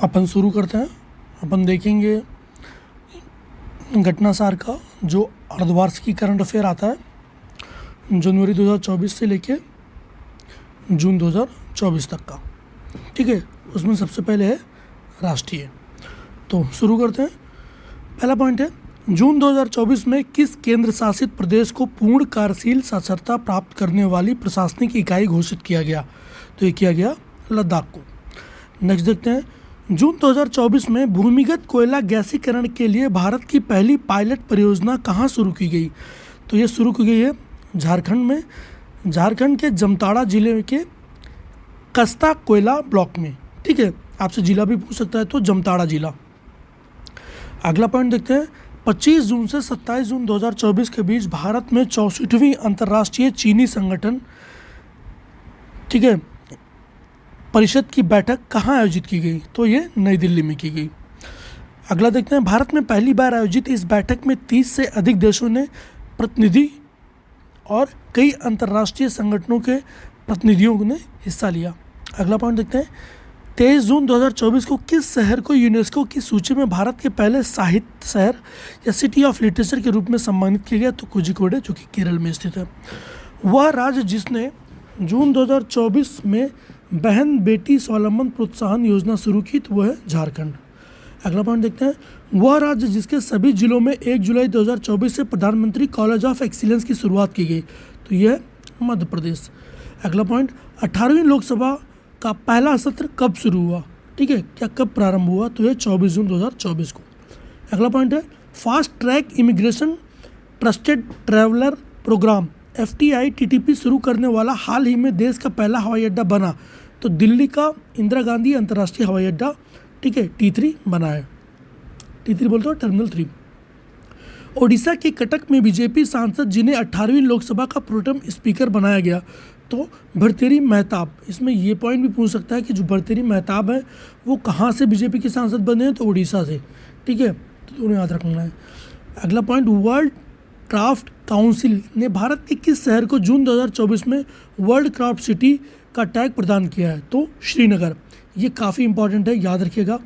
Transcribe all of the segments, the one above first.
अपन शुरू करते हैं। अपन देखेंगे घटनासार का जो अर्धवार्षिक करंट अफेयर आता है जनवरी 2024 से लेके जून 2024 तक का। ठीक है, उसमें सबसे पहले है राष्ट्रीय। तो शुरू करते हैं। पहला पॉइंट है, जून 2024 में किस केंद्र शासित प्रदेश को पूर्ण कार्यशील साक्षरता प्राप्त करने वाली प्रशासनिक इकाई घोषित किया गया? तो ये किया गया लद्दाख को। नेक्स्ट देखते हैं, जून 2024 में भूमिगत कोयला गैसीकरण के लिए भारत की पहली पायलट परियोजना कहाँ शुरू की गई? तो ये शुरू की गई है झारखंड में, झारखंड के जामताड़ा जिले के कस्ता कोयला ब्लॉक में। ठीक है, आपसे जिला भी पूछ सकता है, तो जामताड़ा जिला। अगला पॉइंट देखते हैं, 25 जून से 27 जून 2024 के बीच भारत में 64वीं अंतर्राष्ट्रीय चीनी संगठन ठीक है परिषद की बैठक कहाँ आयोजित की गई? तो ये नई दिल्ली में की गई। अगला देखते हैं, भारत में पहली बार आयोजित इस बैठक में 30 से अधिक देशों ने प्रतिनिधि और कई अंतर्राष्ट्रीय संगठनों के प्रतिनिधियों ने हिस्सा लिया। अगला पॉइंट देखते हैं, 23 जून 2024 को किस शहर को यूनेस्को की सूची में भारत के पहले साहित्य शहर या सिटी ऑफ लिटरेचर के रूप में सम्मानित किया गया? तो कोझिकोड, जो कि केरल में स्थित है। वह राज्य जिसने जून 2024 में बहन बेटी स्वावलंबन प्रोत्साहन योजना शुरू की, तो वह है झारखंड। अगला पॉइंट देखते हैं, वह राज्य जिसके सभी जिलों में 1 जुलाई 2024 से प्रधानमंत्री कॉलेज ऑफ एक्सीलेंस की शुरुआत की गई, तो यह है मध्य प्रदेश। अगला पॉइंट, 18वीं लोकसभा का पहला सत्र कब शुरू हुआ? ठीक है, क्या कब प्रारंभ हुआ? तो यह 24 जून 2024 को। अगला पॉइंट है, fast track immigration trusted traveller programme FTI TTP शुरू करने वाला हाल ही में देश का पहला हवाई अड्डा बना? तो दिल्ली का इंदिरा गांधी अंतर्राष्ट्रीय हवाई अड्डा ठीक है T3 बना है। T3 बोलते हो टर्मिनल 3। ओडिशा के कटक में बीजेपी सांसद जिन्हें 18वीं लोकसभा का प्रोटेम स्पीकर बनाया गया, तो भर्तृहरि महताब। इसमें ये पॉइंट भी पूछ सकता है कि जो भर्तृहरि महताब है वो कहाँ से बीजेपी के सांसद बने हैं? तो उड़ीसा से। ठीक है, तो उन्हें याद रखना है। अगला पॉइंट, वर्ल्ड क्राफ्ट काउंसिल ने भारत के किस शहर को जून 2024 में वर्ल्ड क्राफ्ट सिटी का टैग प्रदान किया है? तो श्रीनगर। ये काफ़ी इंपॉर्टेंट है, याद रखिएगा।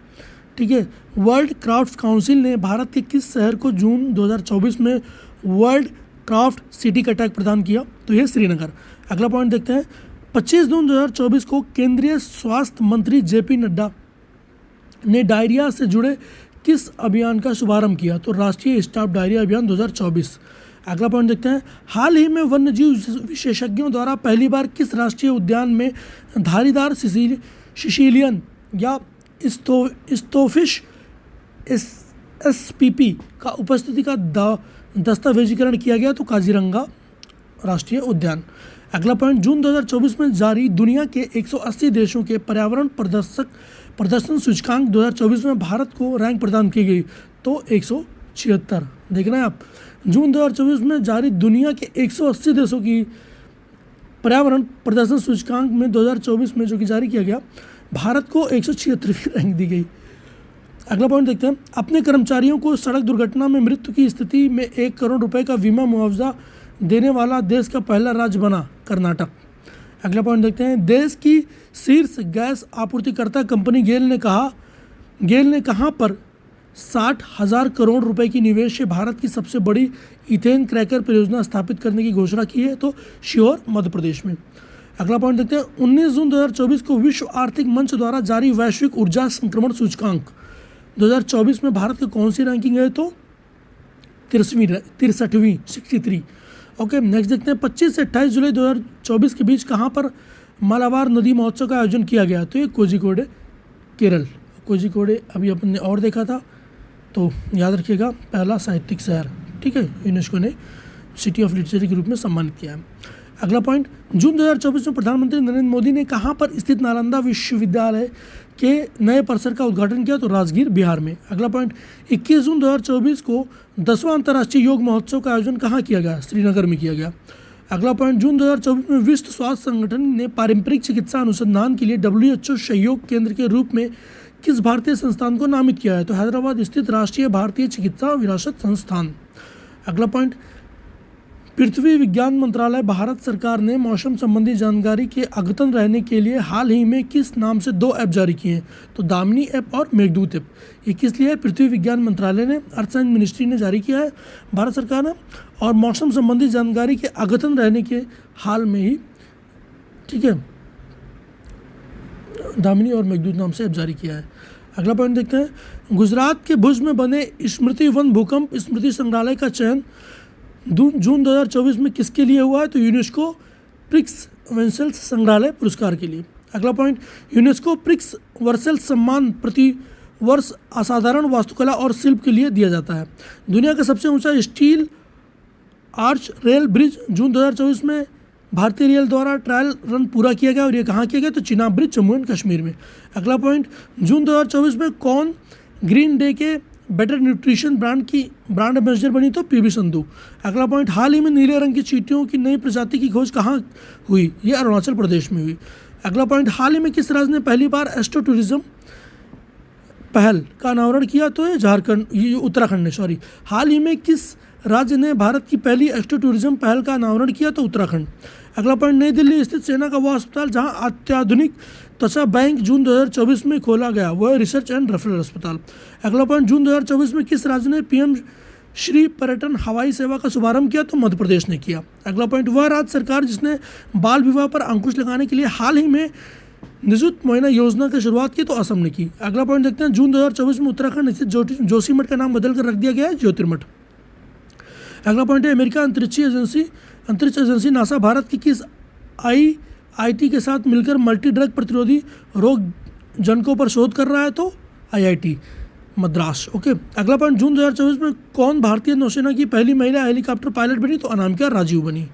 ठीक है, वर्ल्ड क्राफ्ट काउंसिल ने भारत के किस शहर को जून 2024 में वर्ल्ड क्राफ्ट सिटी का टैग प्रदान किया? तो ये श्रीनगर। अगला पॉइंट देखते हैं, 25 जून 2024 को केंद्रीय स्वास्थ्य मंत्री JP नड्डा ने डायरिया से जुड़े किस अभियान का शुभारंभ किया? तो राष्ट्रीय स्टाफ डायरिया अभियान 2024। अगला पॉइंट देखते हैं, हाल ही में वन्यजीव विशेषज्ञों द्वारा पहली बार किस राष्ट्रीय उद्यान में धारीदार सिसिलियन या स्टोफिश SPP का उपस्थिति का दस्तावेजीकरण किया गया? तो काजीरंगा राष्ट्रीय उद्यान। अगला पॉइंट, जून 2024 में जारी दुनिया के 180 देशों के पर्यावरण प्रदर्शन सूचकांक 2024 में भारत को रैंक प्रदान की गई? तो 176। देखना है आप, जून 2024 में जारी दुनिया के 180 देशों की पर्यावरण प्रदर्शन सूचकांक में 2024 में जो कि जारी किया गया, भारत को 176वीं रैंक दी गई। अगला पॉइंट देखते हैं, अपने कर्मचारियों को सड़क दुर्घटना में मृत्यु की स्थिति में 1 करोड़ रुपए का बीमा मुआवजा देने वाला देश का पहला राज्य बना कर्नाटक। अगला पॉइंट देखते हैं, देश की शीर्ष गैस आपूर्तिकर्ता कंपनी गेल ने कहाँ पर 60,000 करोड़ रुपए की निवेश से भारत की सबसे बड़ी इथेन क्रैकर परियोजना स्थापित करने की घोषणा की है? तो श्योर मध्य प्रदेश में। अगला पॉइंट देखते हैं, 19 जून 2024 को विश्व आर्थिक मंच द्वारा जारी वैश्विक ऊर्जा संक्रमण सूचकांक 2024 में भारत की कौन सी रैंकिंग है? तो 63वीं 63। ओके, नेक्स्ट देखते हैं, 25 से 28 जुलाई 2024 के बीच कहाँ पर मालाबार नदी महोत्सव का आयोजन किया गया? तो ये कोझिकोड, केरल। कोझिकोड अभी अपन ने और देखा था, तो याद रखिएगा पहला साहित्यिक शहर। ठीक है, यूनेस्को ने सिटी ऑफ लिटरेचर के रूप में सम्मानित किया है। अगला पॉइंट, जून 2024 में प्रधानमंत्री नरेंद्र मोदी ने कहाँ पर स्थित नालंदा विश्वविद्यालय के नए परिसर का उद्घाटन किया? तो राजगीर, बिहार में। अगला पॉइंट, 21 जून 2024 को 10वां अंतर्राष्ट्रीय योग महोत्सव का आयोजन कहाँ किया गया? श्रीनगर में किया गया। अगला पॉइंट, जून 2024 में विश्व स्वास्थ्य संगठन ने पारंपरिक चिकित्सा अनुसंधान के लिए WHO सहयोग केंद्र के रूप में किस भारतीय संस्थान को नामित किया है? तो हैदराबाद स्थित राष्ट्रीय भारतीय चिकित्सा विरासत संस्थान। अगला पॉइंट, पृथ्वी विज्ञान मंत्रालय भारत सरकार ने मौसम संबंधी जानकारी के अद्यतन रहने के लिए हाल ही में किस नाम से 2 ऐप जारी किए हैं? तो दामिनी ऐप और मेघदूत ऐप। ये किस लिए है? पृथ्वी विज्ञान मंत्रालय ने, अर्थ साइंस मिनिस्ट्री ने जारी किया है भारत सरकार ने, और मौसम संबंधी जानकारी के अद्यतन रहने के हाल में ही, ठीक है, दामिनी और मेघदूत नाम से ऐप जारी किया है। अगला पॉइंट देखते हैं। गुजरात के भुज में बने स्मृति वन भूकंप स्मृति संग्रहालय का चयन जून 2024 में किसके लिए हुआ है? तो यूनेस्को प्रिक्स वर्सेल्स संग्रहालय पुरस्कार के लिए। अगला पॉइंट, यूनेस्को प्रिक्स वर्सेल्स सम्मान प्रति वर्ष असाधारण वास्तुकला और शिल्प के लिए दिया जाता है। दुनिया का सबसे ऊंचा स्टील आर्च रेल ब्रिज जून 2024 में भारतीय रेल द्वारा ट्रायल रन पूरा किया गया, और ये कहाँ किया गया? तो चिनाब ब्रिज जम्मू एंड कश्मीर में। अगला पॉइंट, जून 2024 में कौन ग्रीन डे के बेटर न्यूट्रिशन ब्रांड एम्बेसडर बनी? तो पीवी संधू। अगला पॉइंट, हाल ही में नीले रंग की चींटियों की नई प्रजाति की खोज कहाँ हुई? ये अरुणाचल प्रदेश में हुई। अगला पॉइंट, हाल ही में किस राज्य ने पहली बार एस्ट्रो टूरिज्म पहल का अनावरण किया? तो ये झारखंड, ये उत्तराखंड ने, सॉरी, हाल ही में किस राज्य ने भारत की पहली एस्ट्रो टूरिज्म पहल का अनावरण किया? तो उत्तराखंड। अगला पॉइंट, नई दिल्ली स्थित सेना का वह अस्पताल जहां अत्याधुनिक त्वचा बैंक जून 2024 में खोला गया, वह रिसर्च एंड रेफरल अस्पताल। अगला पॉइंट, जून 2024 में किस राज्य ने पीएम श्री पर्यटन हवाई सेवा का शुभारंभ किया? तो मध्य प्रदेश ने किया। अगला पॉइंट, वह राज्य सरकार जिसने बाल विवाह पर अंकुश लगाने के लिए हाल ही में निजुत मुआयना योजना की शुरुआत की? तो असम ने की। अगला पॉइंट देखते हैं। जून 2024 में उत्तराखंड स्थित जोशीमठ का नाम बदलकर रख दिया गया है ज्योतिर्मठ। अगला पॉइंट है, अमेरिका अंतरिक्ष एजेंसी नासा भारत की किस आईआईटी के साथ मिलकर मल्टी ड्रग प्रतिरोधी रोग जनकों पर शोध कर रहा है? तो आईआईटी मद्रास। ओके। अगला पॉइंट, जून 2024 में कौन भारतीय नौसेना की पहली महिला हेलीकॉप्टर पायलट बनी? तो अनामिका राजीव बनी।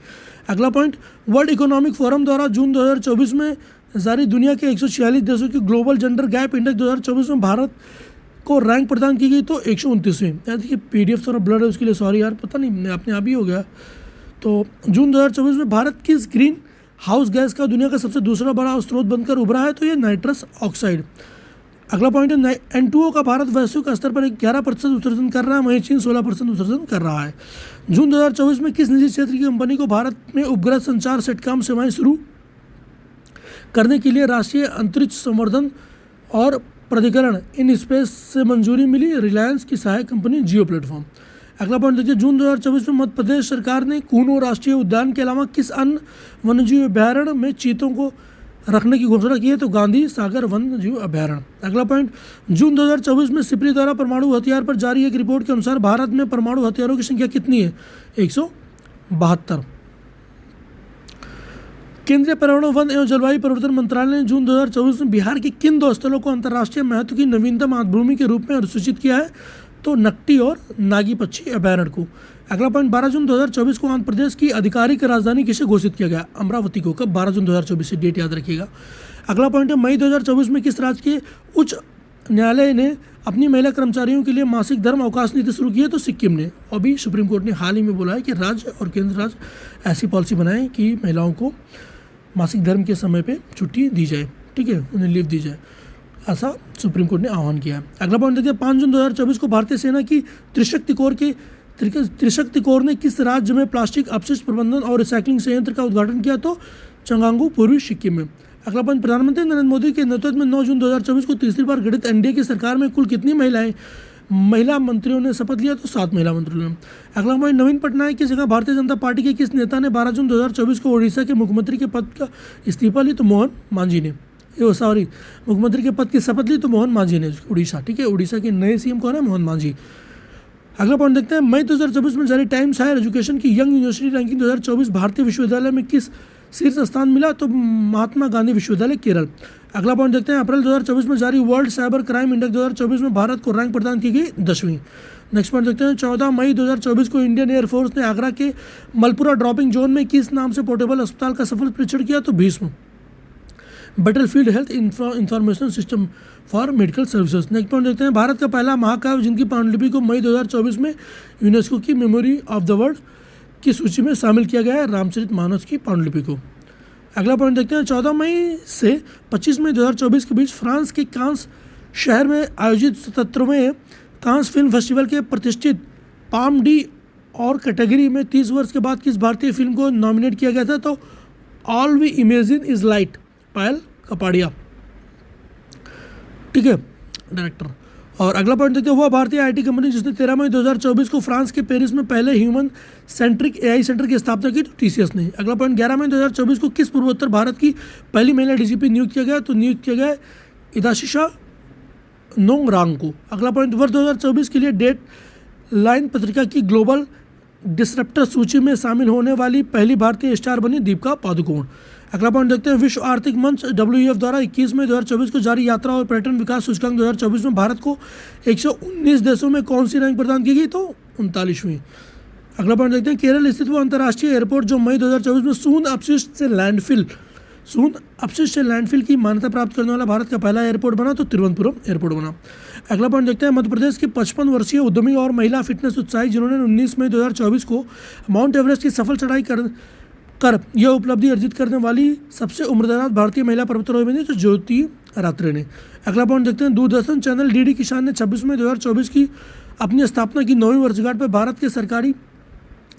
अगला पॉइंट, वर्ल्ड इकोनॉमिक फोरम द्वारा जून 2024 में जारी दुनिया के 146 देशों की ग्लोबल जेंडर गैप इंडेक्स 2024 में भारत को रैंक प्रदान की गई, तो 129वीं। यार देखिए PDF थोड़ा ब्लर है, उसके लिए सॉरी यार, पता नहीं अपने आप ही हो गया। तो जून 2024 में भारत किस ग्रीन हाउस गैस का दुनिया का सबसे दूसरा बड़ा स्रोत बनकर उभरा है? तो ये नाइट्रस ऑक्साइड। अगला पॉइंट है, N2O का भारत वैश्विक स्तर पर 11% उत्सर्जन कर रहा है, वहीं चीन 16% उत्सर्जन कर रहा है। जून 2024 में किस निजी क्षेत्र की कंपनी को भारत में उपग्रह संचार सेटकॉम सेवाएं शुरू करने के लिए राष्ट्रीय अंतरिक्ष संवर्धन और प्राधिकरण इन स्पेस से मंजूरी मिली? रिलायंस की सहायक कंपनी जियो प्लेटफॉर्म। अगला पॉइंट देखिए, जून 2024 में मध्य प्रदेश सरकार ने कूनो राष्ट्रीय उद्यान के अलावा किस अन्य वन्यजीव अभ्यारण्य में चीतों को रखने की घोषणा की है? तो गांधी सागर वन्यजीव अभ्यारण्य। अगला पॉइंट, जून 2024 में सिप्री द्वारा परमाणु हथियार पर जारी एक रिपोर्ट के अनुसार भारत में परमाणु हथियारों की संख्या कितनी है? 172। केंद्रीय पर्यावरण वन एवं जलवायु परिवर्तन मंत्रालय ने जून 2024 में बिहार के किन 2 स्थलों को अंतर्राष्ट्रीय महत्व की नवीनतम मातृभूमि के रूप में अधिसूचित किया है? तो नकटी और नागी पक्षी अभयारण्य को। अगला पॉइंट, 12 जून 2024 को आंध्र प्रदेश की आधिकारिक राजधानी किसे घोषित किया गया? अमरावती को। कब? 12 जून 2024 से डेट याद रखिएगा। अगला पॉइंट है, मई 2024 में किस राज्य के उच्च न्यायालय ने अपनी महिला कर्मचारियों के लिए मासिक धर्म अवकाश नीति शुरू की है? तो सिक्किम ने। और भी सुप्रीम कोर्ट ने हाल ही में बोला है कि राज्य और केंद्र राज्य ऐसी पॉलिसी बनाएं कि महिलाओं को मासिक धर्म के समय पे छुट्टी दी जाए, ठीक है, उन्हें लीव दी जाए, ऐसा सुप्रीम कोर्ट ने आह्वान किया है। अगला पॉइंट देखिए, 5 जून 2024 को भारतीय सेना की त्रिशक्ति कोर ने किस राज्य में प्लास्टिक अपशिष्ट प्रबंधन और रिसाइकलिंग संयंत्र का उद्घाटन किया? तो चंगांगू, पूर्वी सिक्किम में। अगला पॉइंट, प्रधानमंत्री नरेंद्र मोदी के नेतृत्व में 9 जून 2024 को तीसरी बार गठित एनडीए की सरकार में कुल कितनी महिला मंत्रियों ने शपथ लिया? तो 7 महिला मंत्रियों ने। अगला पॉइंट, नवीन पटनायक की जगह भारतीय जनता पार्टी के किस नेता ने 12 जून 2024 को ओडिशा के मुख्यमंत्री के पद का इस्तीफा ली? तो मोहन मांझी ने। मुख्यमंत्री के पद की शपथ ली तो मोहन मांझी ने, उड़ीसा, ठीक है। उड़ीसा के नए सीएम कौन है? मोहन मांझी। अगला पॉइंट देखते हैं, मई 2024 में जारी टाइम्स हायर एजुकेशन की यंग यूनिवर्सिटी रैंकिंग 2024 भारतीय विश्वविद्यालय में किस शीर्ष स्थान मिला? तो महात्मा गांधी विश्वविद्यालय, केरल। अगला पॉइंट देखते हैं, अप्रैल 2024 में जारी वर्ल्ड साइबर क्राइम इंडेक्स 2024 में भारत को रैंक प्रदान की गई 10वीं। नेक्स्ट पॉइंट देखते हैं, 14 मई 2024 को इंडियन एयरफोर्स ने आगरा के मलपुरा ड्रॉपिंग जोन में किस नाम से पोर्टेबल अस्पताल का सफल परीक्षण किया? तो Bhishma, battlefield health information system for medical services. Next point देखते हैं, भारत का पहला महाकाव्य जिनकी पांडुलिपि को मई 2024 में यूनेस्को की मेमोरी ऑफ द वर्ल्ड की सूची में शामिल किया गया है, रामचरितमानस की पांडुलिपि को। अगला पॉइंट देखते हैं, 14 मई से 25 मई 2024 के बीच फ्रांस के कांस शहर में आयोजित 77वें कांस फिल्म फेस्टिवल के प्रतिष्ठित पाम डी और कैटेगरी में 30 वर्ष के बाद किस भारतीय फिल्म को नॉमिनेट किया गया था? तो all we imagine is light, Payal Kapadia, ठीक है, डायरेक्टर। और अगला पॉइंट देखते हैं, वह भारतीय आईटी कंपनी जिसने 13 मई 2024 को फ्रांस के पेरिस में पहले ह्यूमन सेंट्रिक एआई सेंटर की स्थापना की? तो टीसीएस ने। अगला पॉइंट, 11 मई 2024 को किस पूर्वोत्तर भारत की पहली महिला डीजीपी नियुक्त किया गया? तो नियुक्त किया गया इदाशिशा नोंगरांग को। अगला पॉइंट, वर्ष 2024 के लिए डेट लाइन पत्रिका की ग्लोबल डिसरप्टर सूची में शामिल होने वाली पहली भारतीय स्टार बनी दीपिका पादुकोण। अगला पॉइंट देखते हैं, विश्व आर्थिक मंच WEF द्वारा 21 मई 2024 को जारी यात्रा और पर्यटन विकास सूचकांक 2024 में भारत को 119 देशों में कौन सी रैंक प्रदान की गई? तो 39वीं। अगला पॉइंट देखते हैं, केरल स्थित वो अंतर्राष्ट्रीय एयरपोर्ट जो मई 2024 में सूंद अपशिष्ट से लैंडफिल की मान्यता प्राप्त करने वाला भारत का पहला एयरपोर्ट बना? तो तिरुवनंतपुरम एयरपोर्ट बना। अगला पॉइंट देखते हैं, मध्य प्रदेश की 55 वर्षीय उद्यमी और महिला फिटनेस उत्साही जिन्होंने 19 मई 2024 को माउंट एवरेस्ट की सफल चढ़ाई कर यह उपलब्धि अर्जित करने वाली सबसे उम्रदराज भारतीय महिला पर्वतारोही बनी? तो ज्योति रात्रे ने। अगला पॉइंट देखते हैं, दूरदर्शन चैनल DD किसान ने 26 मई 2024 की अपनी स्थापना की 9वीं वर्षगांठ पर भारत के सरकारी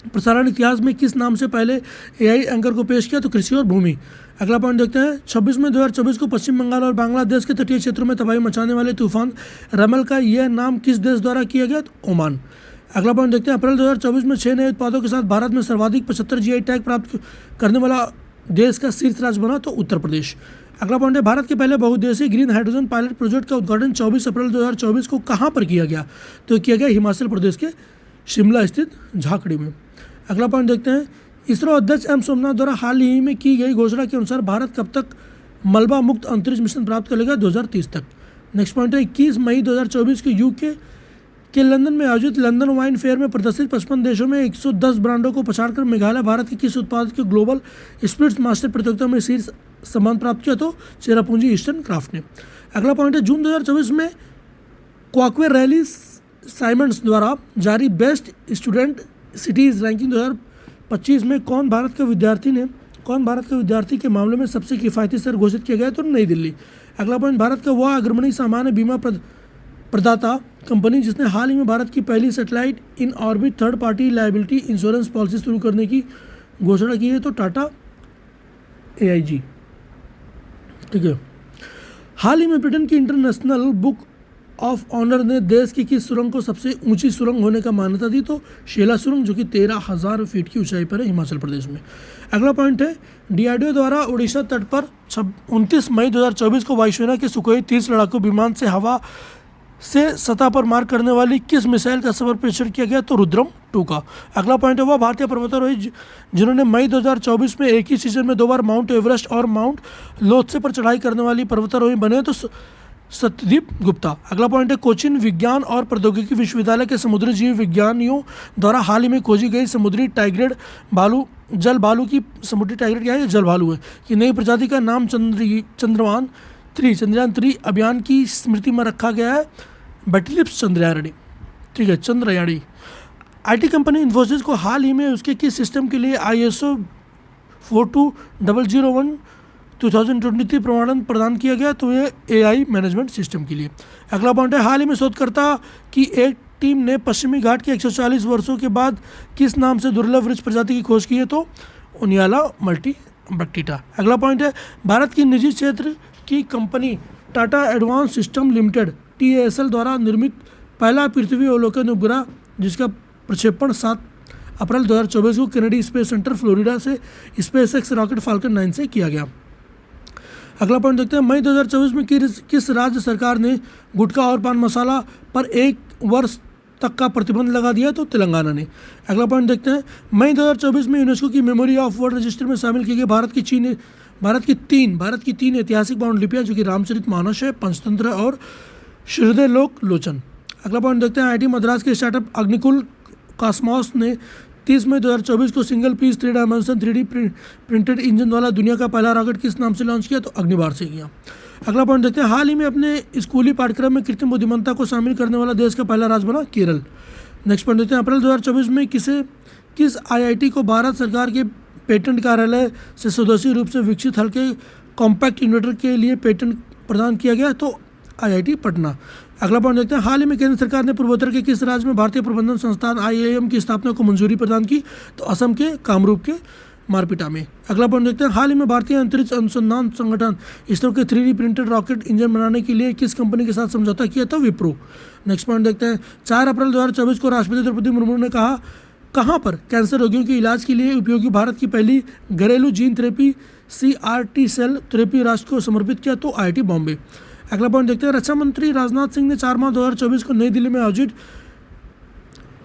प्रसारण इतिहास में किस नाम से पहले AI एंकर को पेश किया? तो कृषि और भूमि। अगला पॉइंट देखते हैं, 26 मई 2024 को पश्चिम बंगाल और बांग्लादेश के तटीय क्षेत्रों में तबाही मचाने वाले तूफान रमल का यह नाम किस देश द्वारा किया गया? तो ओमान। अगला पॉइंट देखते हैं, अप्रैल 2024 में 6 नए उत्पादों के साथ भारत में सर्वाधिक 75 GI टैग प्राप्त करने वाला देश का शीर्ष राज्य बना? तो उत्तर प्रदेश। अगला पॉइंट है, भारत के पहले बहुउद्देशीय ग्रीन हाइड्रोजन पायलट प्रोजेक्ट का उद्घाटन 24 अप्रैल 2024 को कहाँ पर किया गया? तो किया गया हिमाचल प्रदेश के शिमला स्थित झाकड़ी में। अगला पॉइंट देखते हैं, इसरो अध्यक्ष M सोमनाथ द्वारा हाल ही में की गई घोषणा के अनुसार भारत कब तक मलबा मुक्त अंतरिक्ष मिशन प्राप्त कर लेगा? 2030 तक। नेक्स्ट पॉइंट है, 21 मई 2024 को UK के लंदन में आयोजित लंदन वाइन फेयर में प्रदर्शित 55 देशों में 110 ब्रांडों को पछाड़कर मेघालय भारत के किस उत्पाद के ग्लोबल स्पिरिट्स मास्टर प्रतियोगिता में शीर्ष सम्मान प्राप्त किया? तो चेरापूंजी ईस्टर्न क्राफ्ट ने। अगला पॉइंट है, जून 2024 में क्वाकवे रैली साइमंड्स द्वारा जारी बेस्ट स्टूडेंट सिटीज़ रैंकिंग 2025 में कौन भारत के विद्यार्थी के मामले में सबसे किफ़ायती शहर घोषित किया गया? तो नई दिल्ली। अगला पॉइंट, भारत का वह अग्रणी सामान्य बीमा प्रदाता कंपनी जिसने हाल ही में भारत की पहली satellite in orbit third party liability insurance policy शुरू करने की घोषणा की है? तो टाटा AIG, ठीक है। हाल ही में ब्रिटेन की इंटरनेशनल बुक ऑफ ऑनर ने देश की किस सुरंग को सबसे ऊंची सुरंग होने का मान्यता दी? तो शेला सुरंग, जो कि 13,000 फीट की ऊंचाई पर है हिमाचल प्रदेश में। अगला पॉइंट है, DRDO द्वारा उड़ीसा तट पर 29 मई 2024 को वायुसेना के सुखोई 30 लड़ाकू विमान से हवा से सतह पर मार करने वाली किस मिसाइल का सफल परीक्षण किया गया? तो रुद्रम 2 का। अगला पॉइंट है, वह भारतीय पर्वतारोही जिन्होंने मई 2024 में एक ही सीजन में 2 बार माउंट एवरेस्ट और माउंट लोत्से पर चढ़ाई करने वाली पर्वतारोही बने? तो सत्यदीप गुप्ता। अगला पॉइंट है, कोचीन विज्ञान और प्रौद्योगिकी विश्वविद्यालय के समुद्री जीव विज्ञानियों द्वारा हाल ही में खोजी गई समुद्री टाइग्रेड भालू जल भालू की समुद्री टाइग्रेड क्या है? जल भालू है। कि नई प्रजाति का नाम चंद्रयान 3 अभियान की स्मृति में रखा गया है, बैटलिप्स चंद्रयानी, ठीक है, चंद्रयानी। IT कंपनी इन्फोसिस को हाल ही में उसके किस सिस्टम के लिए ISO 42001 2023 प्रमाणन प्रदान किया गया? तो ये AI मैनेजमेंट सिस्टम के लिए। अगला पॉइंट है, हाल ही में शोधकर्ता की एक टीम ने पश्चिमी घाट के 140 वर्षों के बाद किस नाम से दुर्लभ वृक्ष प्रजाति की खोज की है? तो उनियाला मल्टीबैक्टीटा। अगला पॉइंट है, भारत की निजी क्षेत्र की company Tata advance system limited TASL द्वारा निर्मित पहला पृथ्वी अवलोकन उपग्रह जिसका प्रक्षेपण 7 अप्रैल 2024 को कैनेडी स्पेस सेंटर फ्लोरिडा से SpaceX रॉकेट फाल्कन 9 से किया गया। अगला पॉइंट देखते हैं, मई 2024 में किस राज्य सरकार ने गुटखा और पान मसाला पर 1 वर्ष तक का प्रतिबंध लगा दिया? तो तेलंगाना ने। अगला पॉइंट देखते हैं, मई 2024 में यूनेस्को की मेमोरी ऑफ वर्ल्ड रजिस्टर में शामिल की गई भारत की तीन ऐतिहासिक बाउंड लिपियाँ जो कि रामचरितमानस है, पंचतंत्र और हृदय लोचन। अगला पॉइंट देखते हैं, IT मद्रास के स्टार्टअप अग्निकुल कॉस्मॉस ने 30 मई 2024 को single piece 3 dimension 3D printed engine वाला दुनिया का पहला रॉकेट किस नाम से लॉन्च किया? तो अग्निबाण से किया। अगला पॉइंट देखते हैं, हाल ही में अपने स्कूली पाठ्यक्रम में कृत्रिम बुद्धिमत्ता को शामिल करने वाला देश का पहला राज्य बना केरल। नेक्स्ट पॉइंट देखते हैं, अप्रैल 2024 में किस IIT को भारत सरकार के पेटेंट कार्यालय से स्वदेशी रूप से विकसित हल्के कॉम्पैक्ट इन्वर्टर के लिए पेटेंट प्रदान किया गया? तो IIT पटना। अगला पॉइंट देखते हैं, हाल ही में केंद्र सरकार ने पूर्वोत्तर के किस राज्य में भारतीय प्रबंधन संस्थान IIM की स्थापना को मंजूरी प्रदान की? तो असम के कामरूप के मारपीटा में। अगला पॉइंट देखते हैं, हाल ही में भारतीय अंतरिक्ष अनुसंधान संगठन इसरो के 3D प्रिंटेड रॉकेट इंजन बनाने के लिए किस कंपनी के साथ समझौता किया? तो विप्रो। नेक्स्ट पॉइंट देखते हैं, 4 अप्रैल 2024 को राष्ट्रपति द्रौपदी मुर्मू ने कहा कहाँ पर कैंसर रोगियों के इलाज के लिए उपयोगी भारत की पहली घरेलू gene therapy CRT cell therapy राष्ट्र को समर्पित किया? तो IIT बॉम्बे। अगला पॉइंट देखते हैं, रक्षा मंत्री राजनाथ सिंह ने 4 मार्च 2024 को नई दिल्ली में आयोजित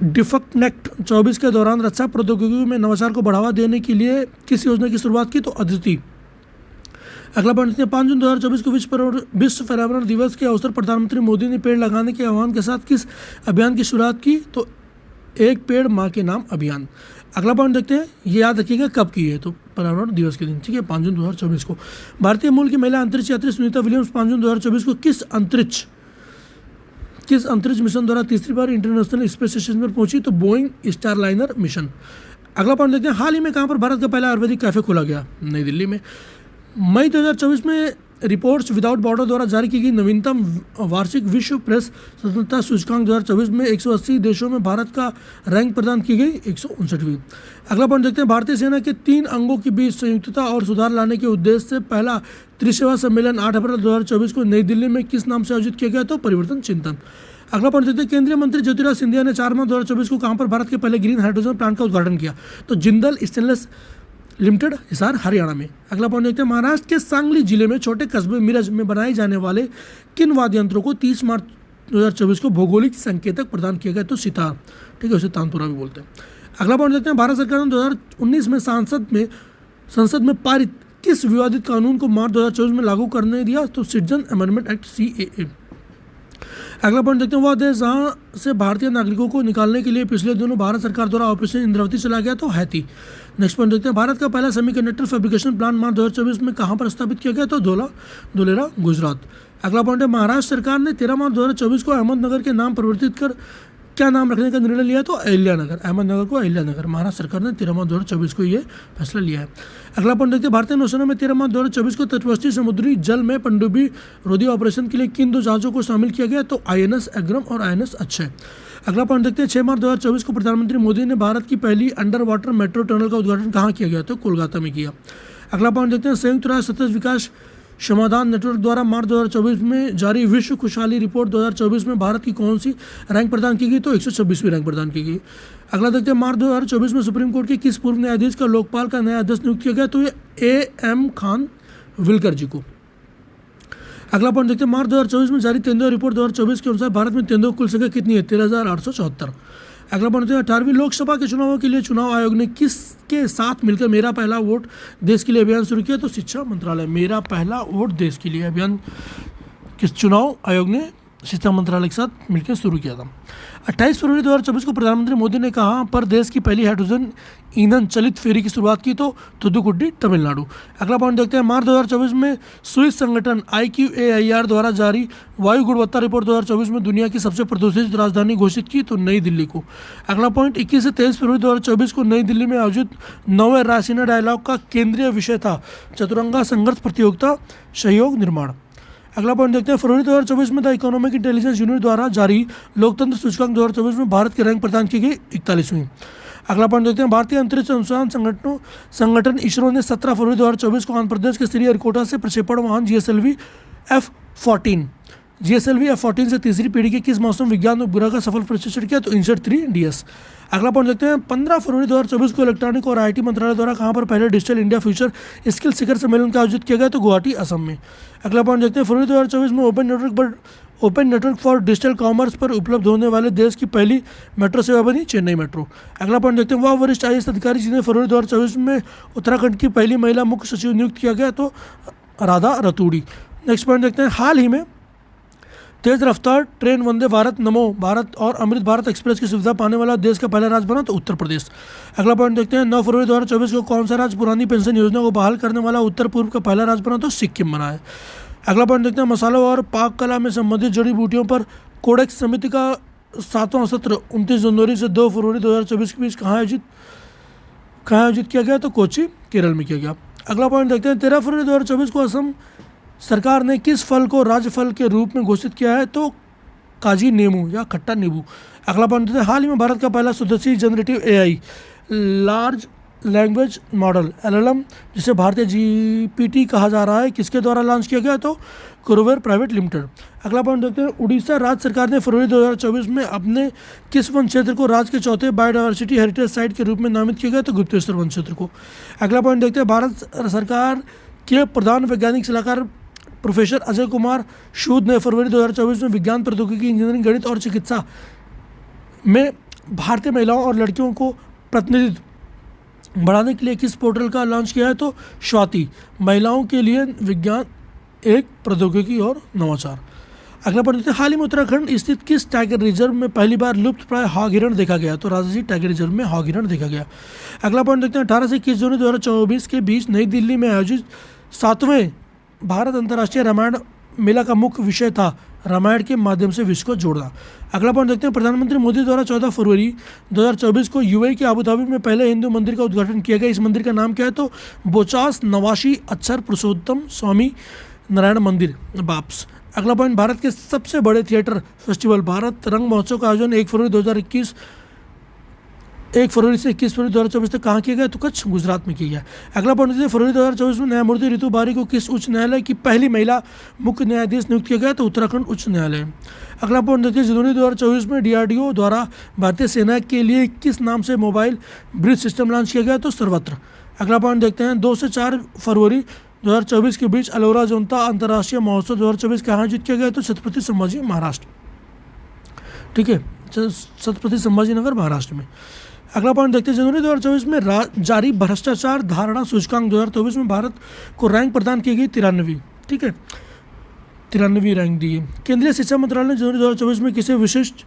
डिफकनेक्ट 24 के दौरान रक्षा प्रौद्योगिकी में नवाचार को बढ़ावा देने के लिए किस योजना की शुरुआत की? तो अदिति। अगला पॉइंट देखते हैं, 5 जून 2024 को विश्व पर्यावरण दिवस के अवसर प्रधानमंत्री मोदी ने पेड़ लगाने के आह्वान के साथ किस अभियान की शुरुआत की? तो एक पेड़ माँ के नाम अभियान। अगला पॉइंट देखते हैं, ये याद रखिएगा कब की है, तो पर्यावरण दिवस के दिन, ठीक है, 5 जून 2024 को। भारतीय मूल की महिला अंतरिक्ष यात्री सुनीता विलियम्स 5 जून 2024 को किस अंतरिक्ष मिशन द्वारा तीसरी बार इंटरनेशनल स्पेस स्टेशन पर पहुंची? तो बोइंग स्टारलाइनर मिशन। अगला पॉइंट देखते हैं, हाल ही में कहाँ पर भारत का पहला आयुर्वेदिक कैफे खोला गया? नई दिल्ली में। मई 2024 में रिपोर्ट्स विदाउट बॉर्डर द्वारा जारी की गई नवीनतम वार्षिक विश्व प्रेस स्वतंत्रता सूचकांक 2024 में 180 देशों में भारत का रैंक प्रदान की गई 159वीं। अगला पॉइंट देखते हैं, भारतीय सेना के 3 अंगों के बीच संयुक्तता और सुधार लाने के उद्देश्य से पहला त्रिसेवा सम्मेलन 8 अप्रैल 2024 को नई दिल्ली में किस नाम से आयोजित किया गया? तो परिवर्तन चिंतन। अगला पॉइंट देखते हैं, केंद्रीय मंत्री ज्योतिराज सिंधिया ने 4 मार्च 2024 को कहाँ पर भारत के पहले ग्रीन हाइड्रोजन प्लांट का उद्घाटन किया? तो जिंदल स्टेनलेस लिमिटेड, हिसार, हरियाणा में। अगला पॉइंट देखते हैं, महाराष्ट्र के सांगली जिले में छोटे कस्बे मिरज में बनाए जाने वाले किन वाद्य यंत्रों को 30 मार्च 2024 को भौगोलिक संकेतक प्रदान किया गया? तो सितार, ठीक है, उसे तानपुरा भी बोलते हैं। अगला पॉइंट देखते हैं, भारत सरकार ने 2019 में संसद में पारित किस विवादित कानून को मार्च 2024 में लागू करने दिया? तो सिटीजन अमेंडमेंट एक्ट CAA। अगला पॉइंट देखते हैं, वह देश जहाँ से भारतीय नागरिकों को निकालने के लिए पिछले दिनों भारत सरकार द्वारा ऑपरेशन इंद्रावती चला गया? तो हैती। नेक्स्ट पॉइंट देखते हैं, भारत का पहला सेमीकंडक्टर फैब्रिकेशन प्लांट मार्च 2024 में कहाँ पर स्थापित किया गया? तो धोलेरा, गुजरात। अगला पॉइंट है, महाराष्ट्र सरकार ने 13 मार्च 2024 को अहमदनगर के नाम परिवर्तित कर क्या नाम रखने का निर्णय लिया? तो अहिल्यानगर। अहमदनगर को अहिल्यानगर। महाराष्ट्र सरकार ने 13 मार्च 2024 को ये फैसला लिया है। अगला पॉइंट देखते हैं, भारतीय नौसेना में 13 मार्च 2024 को तटवर्ती समुद्री जल में पनडुब्बी रोधी ऑपरेशन के लिए किन 2 जहाजों को शामिल किया गया? तो INS अग्रम और INS अक्षय। अगला पॉइंट देखते हैं, 6 मार्च 2024 को प्रधानमंत्री मोदी ने भारत की पहली अंडर वाटर मेट्रो टनल का उद्घाटन कहाँ किया गया? तो कोलकाता में किया। अगला पॉइंट देखते हैं, संयुक्त राष्ट्र सतत विकास समाधान नेटवर्क द्वारा मार्च 2024 में जारी विश्व खुशहाली रिपोर्ट 2024 में भारत की कौन सी रैंक प्रदान की गई? तो 126वीं रैंक प्रदान की गई। अगला देखते हैं, मार्च 2024 में सुप्रीम कोर्ट के किस पूर्व न्यायाधीश का लोकपाल का नया अध्यक्ष नियुक्त किया गया? तो ये AM खान विलकर जी को। अगला पॉइंट देखते हैं, मार्च 2024 में जारी तेंदुआ रिपोर्ट 2024 के अनुसार भारत में तेंदुआ कुल संख्या कितनी है? 13,874। अगला पॉइंट देखते हैं, 18वीं लोकसभा के चुनावों के लिए चुनाव आयोग ने किसके साथ मिलकर मेरा पहला वोट देश के लिए अभियान शुरू किया? तो शिक्षा मंत्रालय। मेरा पहला वोट देश के लिए अभियान किस चुनाव आयोग ने शिक्षा मंत्रालय के साथ मिलकर शुरू किया था। 28 फरवरी 2024 को प्रधानमंत्री मोदी ने कहाँ पर देश की पहली हाइड्रोजन ईंधन चलित फेरी की शुरुआत की? तो थुथुकुडी, तमिलनाडु। अगला पॉइंट देखते हैं, मार्च 2024 में स्विस संगठन IQAIR द्वारा जारी वायु गुणवत्ता रिपोर्ट 2024 में दुनिया की सबसे प्रदूषित राजधानी घोषित की? तो नई दिल्ली को। अगला पॉइंट 21 से 23 फरवरी 2024 को नई दिल्ली में आयोजित 9वें रायसीना डायलॉग का केंद्रीय विषय था चतुरंगा संघर्ष प्रतियोगिता सहयोग निर्माण। अगला पॉइंट देखते हैं, फरवरी 2024 में द इकोनॉमिक इंटेलिजेंस यूनिट द्वारा जारी लोकतंत्र सूचकांक 2024 में भारत की रैंक प्रदान की गई 41वीं। अगला पॉइंट देखते हैं, भारतीय अंतरिक्ष अनुसंधान संगठन इसरो ने 17 फरवरी 2024 को आंध्र प्रदेश के श्रीहरिकोटा से प्रक्षेपण वाहन GSLV F14 से तीसरी पीढ़ी के किस मौसम विज्ञान उपग्रह का सफल प्रक्षेपण किया? तो INSAT-3 DS। अगला पॉइंट देखते हैं, 15 फरवरी 2024 को इलेक्ट्रॉनिक और IT मंत्रालय द्वारा कहाँ पर पहले डिजिटल इंडिया फ्यूचर स्किल शिखर सम्मेलन का आयोजित किया गया? तो गुवाहाटी, असम में। अगला पॉइंट देखते हैं, फरवरी 2024 में open network for digital commerce पर उपलब्ध होने वाले देश की पहली मेट्रो सेवा बनी चेन्नई मेट्रो। अगला पॉइंट देखते हैं, वह वरिष्ठ IAS अधिकारी जिन्हें फरवरी 2024 में उत्तराखंड की पहली महिला मुख्य सचिव नियुक्त किया गया? तो राधा रतूड़ी। नेक्स्ट पॉइंट देखते हैं, हाल ही में तेज रफ्तार ट्रेन वंदे भारत, नमो भारत और अमृत भारत एक्सप्रेस की सुविधा पाने वाला देश का पहला राज्य बना? तो उत्तर प्रदेश। अगला पॉइंट देखते हैं, 9 फरवरी 2024 को कौन सा राज्य पुरानी पेंशन योजना को बहाल करने वाला उत्तर पूर्व का पहला राज्य बना? तो सिक्किम बना है। अगला पॉइंट देखते हैं, मसालों और पाक कला में संबंधित जड़ी बूटियों पर कोडेक्स समिति का 7वां सत्र 29 जनवरी से 2 फरवरी 2024 के बीच कहाँ आयोजित किया गया? तो कोची, केरल में किया गया। अगला पॉइंट देखते हैं, 13 फरवरी 2024 को असम सरकार ने किस फल को राज्य फल के रूप में घोषित किया है? तो काजी नींबू या खट्टा नींबू। अगला पॉइंट है, हाल ही में भारत का पहला स्वदेशी generative AI large language model LLM, जिसे भारतीय जीपीटी कहा जा रहा है, किसके द्वारा लॉन्च किया गया? तो कुरोवेर प्राइवेट लिमिटेड। अगला पॉइंट देखते हैं, उड़ीसा राज्य सरकार ने फरवरी 2024 में अपने किस वन क्षेत्र को राज्य के चौथे बायोडायवर्सिटी हेरिटेज साइट के रूप में नामित किया गया? तो गुप्तेश्वर वन क्षेत्र को। अगला पॉइंट देखते हैं, भारत सरकार के प्रधान वैज्ञानिक सलाहकार प्रोफेसर अजय कुमार सूद ने फरवरी 2024 में विज्ञान, प्रौद्योगिकी, इंजीनियरिंग, गणित और चिकित्सा में भारतीय महिलाओं और लड़कियों को प्रतिनिधित्व बढ़ाने के लिए किस पोर्टल का लॉन्च किया है? तो स्वाति, महिलाओं के लिए विज्ञान, एक प्रौद्योगिकी और नवाचार। अगला पॉइंट, हाल ही में उत्तराखंड स्थित किस टाइगर रिजर्व में पहली बार लुप्त प्राय हॉग हिरण देखा गया? तो राजाजी टाइगर रिजर्व में हॉग हिरण देखा गया। अगला पॉइंट देखते हैं, 18 से 21 जनवरी 2024 के बीच नई दिल्ली में आयोजित 7वें भारत अंतर्राष्ट्रीय रामायण मेला का मुख्य विषय था रामायण के माध्यम से विश्व को जोड़ना। अगला पॉइंट देखते हैं, प्रधानमंत्री मोदी द्वारा 14 फरवरी 2024 को यूएई के अबू धाबी में पहले हिंदू मंदिर का उद्घाटन किया गया। इस मंदिर का नाम क्या है? तो बोचास नवाशी अक्षर पुरुषोत्तम स्वामी नारायण मंदिर बाप्स। अगला पॉइंट, भारत के सबसे बड़े थिएटर फेस्टिवल भारत रंग महोत्सव का आयोजन 1 फरवरी से 21 फरवरी 2024 तक कहाँ किया गया? तो कच्छ, गुजरात में किया गया। अगला पॉइंट है, फरवरी 2024 में न्यायमूर्ति रितु बारी को किस उच्च न्यायालय की पहली महिला मुख्य न्यायाधीश नियुक्त किया गया? तो उत्तराखंड उच्च न्यायालय। अगला पॉइंट देखिए, जनवरी 2024 में डीआरडीओ द्वारा भारतीय सेना के लिए किस नाम से मोबाइल ब्रिज सिस्टम लॉन्च किया गया? तो सर्वत्र। अगला पॉइंट देखते हैं, 2 से 4 फरवरी 2024 के बीच अलोरा जोनता अंतर्राष्ट्रीय महोत्सव 2024 कहाँ आयोजित किया गया? तो छत्रपति संभाजी महाराष्ट्र। ठीक है, छत्रपति संभाजी नगर महाराष्ट्र में। अगला पॉइंट देखते हैं, जनवरी 2024 में जारी भ्रष्टाचार धारणा सूचकांक 2024 में भारत को रैंक प्रदान की गई 93। ठीक है, 93वीं रैंक दी है। केंद्रीय शिक्षा मंत्रालय ने जनवरी 2024 में किसे विशिष्ट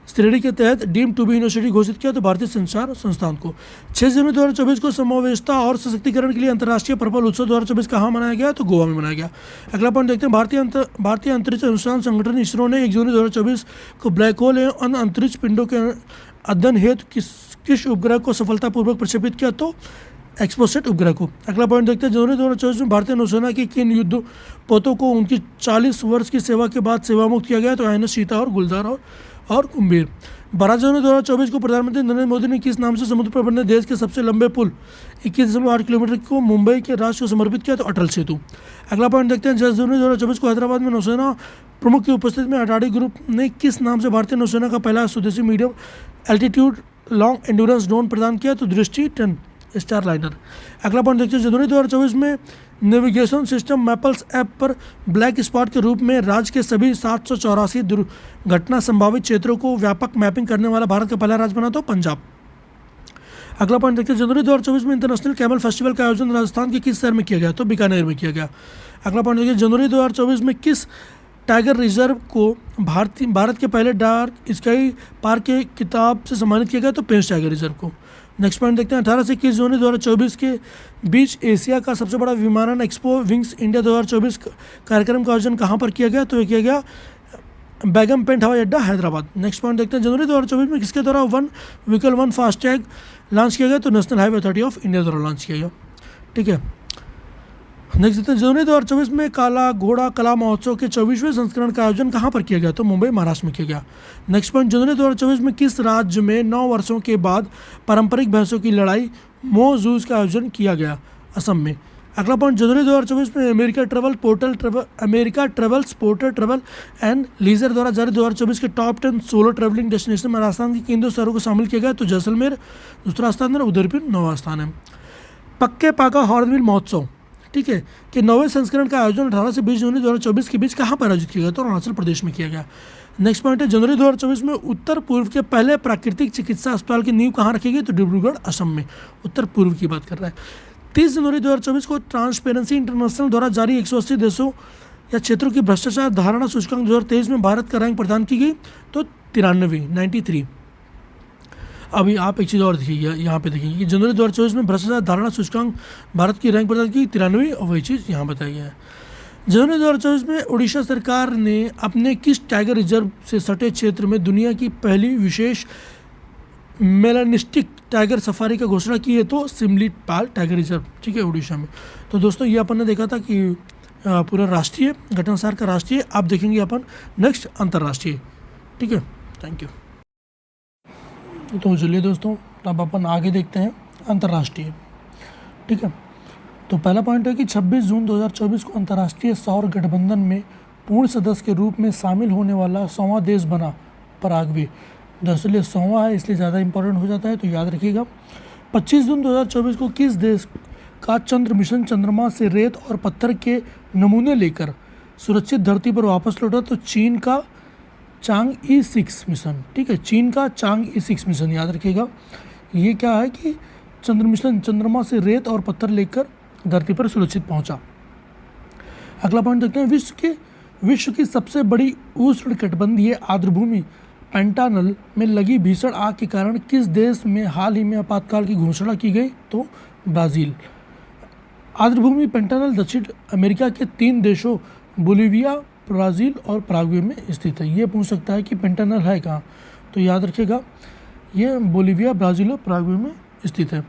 श्रेणी के तहत डीम टू बी यूनिवर्सिटी घोषित किया? तो भारतीय संचार संस्थान को। 6 जनवरी 2024 को समावेशता और सशक्तिकरण के लिए अंतर्राष्ट्रीय पर्पल उत्सव 2024 कहाँ मनाया गया? तो गोवा में मनाया गया। अगला पॉइंट देखते हैं, भारतीय अंतरिक्ष अनुसंधान संगठन इसरो ने 1 जनवरी 2024 को ब्लैक होल एवं अन्य अंतरिक्ष पिंडों के अध्ययन हेतु किस उपग्रह को सफलतापूर्वक प्रक्षेपित किया? तो एक्सपोसेट उपग्रह को। अगला पॉइंट देखते हैं, जनवरी 2024 में भारतीय नौसेना की किन युद्धपोतों को उनकी 40 वर्ष की सेवा के बाद सेवामुक्त किया गया? तो आईएनएस सीता और गुलदार और कुंभीर। 12 जनवरी 2024 को प्रधानमंत्री नरेंद्र मोदी ने किस नाम से समुद्र पर बने देश के सबसे लंबे पुल 21.8 किलोमीटर को मुंबई के राष्ट्र को समर्पित किया? तो अटल सेतु। अगला पॉइंट देखते हैं, 10 जनवरी 2024 को हैदराबाद में नौसेना प्रमुख की उपस्थिति में अटारी ग्रुप ने किस नाम से भारतीय नौसेना का पहला स्वदेशी medium altitude long endurance drone प्रदान किया? तो दृष्टि 10 स्टार लाइनर। अगला पॉइंट देखते हैं, जनवरी 2024 में नेविगेशन सिस्टम मैपल्स ऐप पर ब्लैक स्पॉट के रूप में राज्य के सभी 784 दुर्घटना संभावित क्षेत्रों को व्यापक मैपिंग करने वाला भारत का पहला राज्य बना? तो पंजाब। अगला पॉइंट देखते हैं, जनवरी 2024 में इंटरनेशनल कैमल फेस्टिवल का आयोजन राजस्थान के किस शहर में किया गया? तो बीकानेर में किया गया। अगला पॉइंट देखिए, जनवरी 2024 में किस टाइगर रिजर्व को भारत के पहले डार्क स्काई पार्क के खिताब से सम्मानित किया गया? तो पेंच टाइगर रिजर्व को। नेक्स्ट पॉइंट देखते हैं, 18 से 21 जनवरी 2024 के बीच एशिया का सबसे बड़ा विमानन एक्सपो विंग्स इंडिया 2024 कार्यक्रम का आयोजन कहाँ पर किया गया? तो ये किया गया बेगम पेंट हवाई अड्डा, हैदराबाद। नेक्स्ट पॉइंट देखते हैं, जनवरी 2024 में किसके द्वारा one vehicle one FASTag launch किया गया? तो national highway authority of India द्वारा लॉन्च किया गया। ठीक है, नेक्स्ट देखते हैं, जनवरी 2024 में काला घोड़ा कला महोत्सव के 24वें संस्करण का आयोजन कहाँ पर किया गया? तो मुंबई महाराष्ट्र में किया गया। नेक्स्ट पॉइंट, जनवरी 2024 में किस राज्य में 9 वर्षों के बाद पारंपरिक भैंसों की लड़ाई मोह जूझ का आयोजन किया गया? असम में। अगला पॉइंट, जनवरी 2024 में America travels portal travel and leisure द्वारा जारी 2024 के टॉप 10 सोलो ट्रैवलिंग डेस्टिनेशन में राजस्थान के किन 2 शहरों को शामिल किया गया? तो जैसलमेर दूसरा स्थान है, उदयपुर 9वां स्थान है। पक्के पाका हॉर्नबिल महोत्सव, ठीक है, कि 9वें संस्करण का आयोजन 18 से 20 जनवरी 2024 के बीच कहाँ पर आयोजित किया गया? तो अरुणाचल प्रदेश में किया गया। नेक्स्ट पॉइंट है, जनवरी 2024 में उत्तर पूर्व के पहले प्राकृतिक चिकित्सा अस्पताल की नींव कहाँ रखी गई? तो डिब्रूगढ़, असम में। उत्तर पूर्व की बात कर रहा है। 30 जनवरी 2024 को ट्रांसपेरेंसी इंटरनेशनल द्वारा जारी 180 देशों या क्षेत्रों की भ्रष्टाचार धारणा सूचकांक 2023 में भारत का रैंक प्रदान की गई? तो 93। अभी आप एक चीज़ और देखिए, यहाँ पे देखिए कि जनवरी 2024 में भ्रष्टाचार धारणा सूचकांक भारत की रैंक प्रदान की 93, और वही चीज़ यहाँ बताई गई है। जनवरी 2024 में उड़ीसा सरकार ने अपने किस टाइगर रिजर्व से सटे क्षेत्र में दुनिया की पहली विशेष मेलानिस्टिक टाइगर सफारी का घोषणा की है? तो सिमलीपाल टाइगर रिजर्व, ठीक है, उड़ीसा में। तो दोस्तों ये अपन ने देखा था कि पूरा राष्ट्रीय गठन सार का राष्ट्रीय, आप देखेंगे अपन नेक्स्ट अंतर्राष्ट्रीय। ठीक है, थैंक यू। तो चलिए दोस्तों, अब अपन आगे देखते हैं अंतर्राष्ट्रीय। ठीक है, तो पहला पॉइंट है कि 26 जून 2024 को अंतर्राष्ट्रीय सौर गठबंधन में पूर्ण सदस्य के रूप में शामिल होने वाला 100वां देश बना पराग्वे। दरअसल ये 100वां है इसलिए ज़्यादा इंपॉर्टेंट हो जाता है, तो याद रखिएगा। 25 जून 2024 को किस देश का चंद्र मिशन चंद्रमा से रेत और पत्थर के नमूने लेकर सुरक्षित धरती पर वापस लौटा? तो चीन का चांगई 6 मिशन। ठीक है, चीन का चांगई 6 मिशन, याद रखिएगा। ये क्या है कि चंद्र मिशन चंद्रमा से रेत और पत्थर लेकर धरती पर सुरक्षित पहुंचा। अगला पॉइंट देखते हैं, विश्व की सबसे बड़ी उष्णकटिबंधीय आर्द्रभूमि पेंटानल में लगी भीषण आग के कारण किस देश में हाल ही में आपातकाल की घोषणा की गई? तो ब्राज़ील। आर्द्रभूमि पेंटानल दक्षिण अमेरिका के 3 देशों बोलिविया, ब्राज़ील और पराग्वे में स्थित है। ये पूछ सकता है कि पेंटानल है कहाँ, तो याद रखिएगा ये बोलिविया, ब्राज़ील और पराग्वे में स्थित है।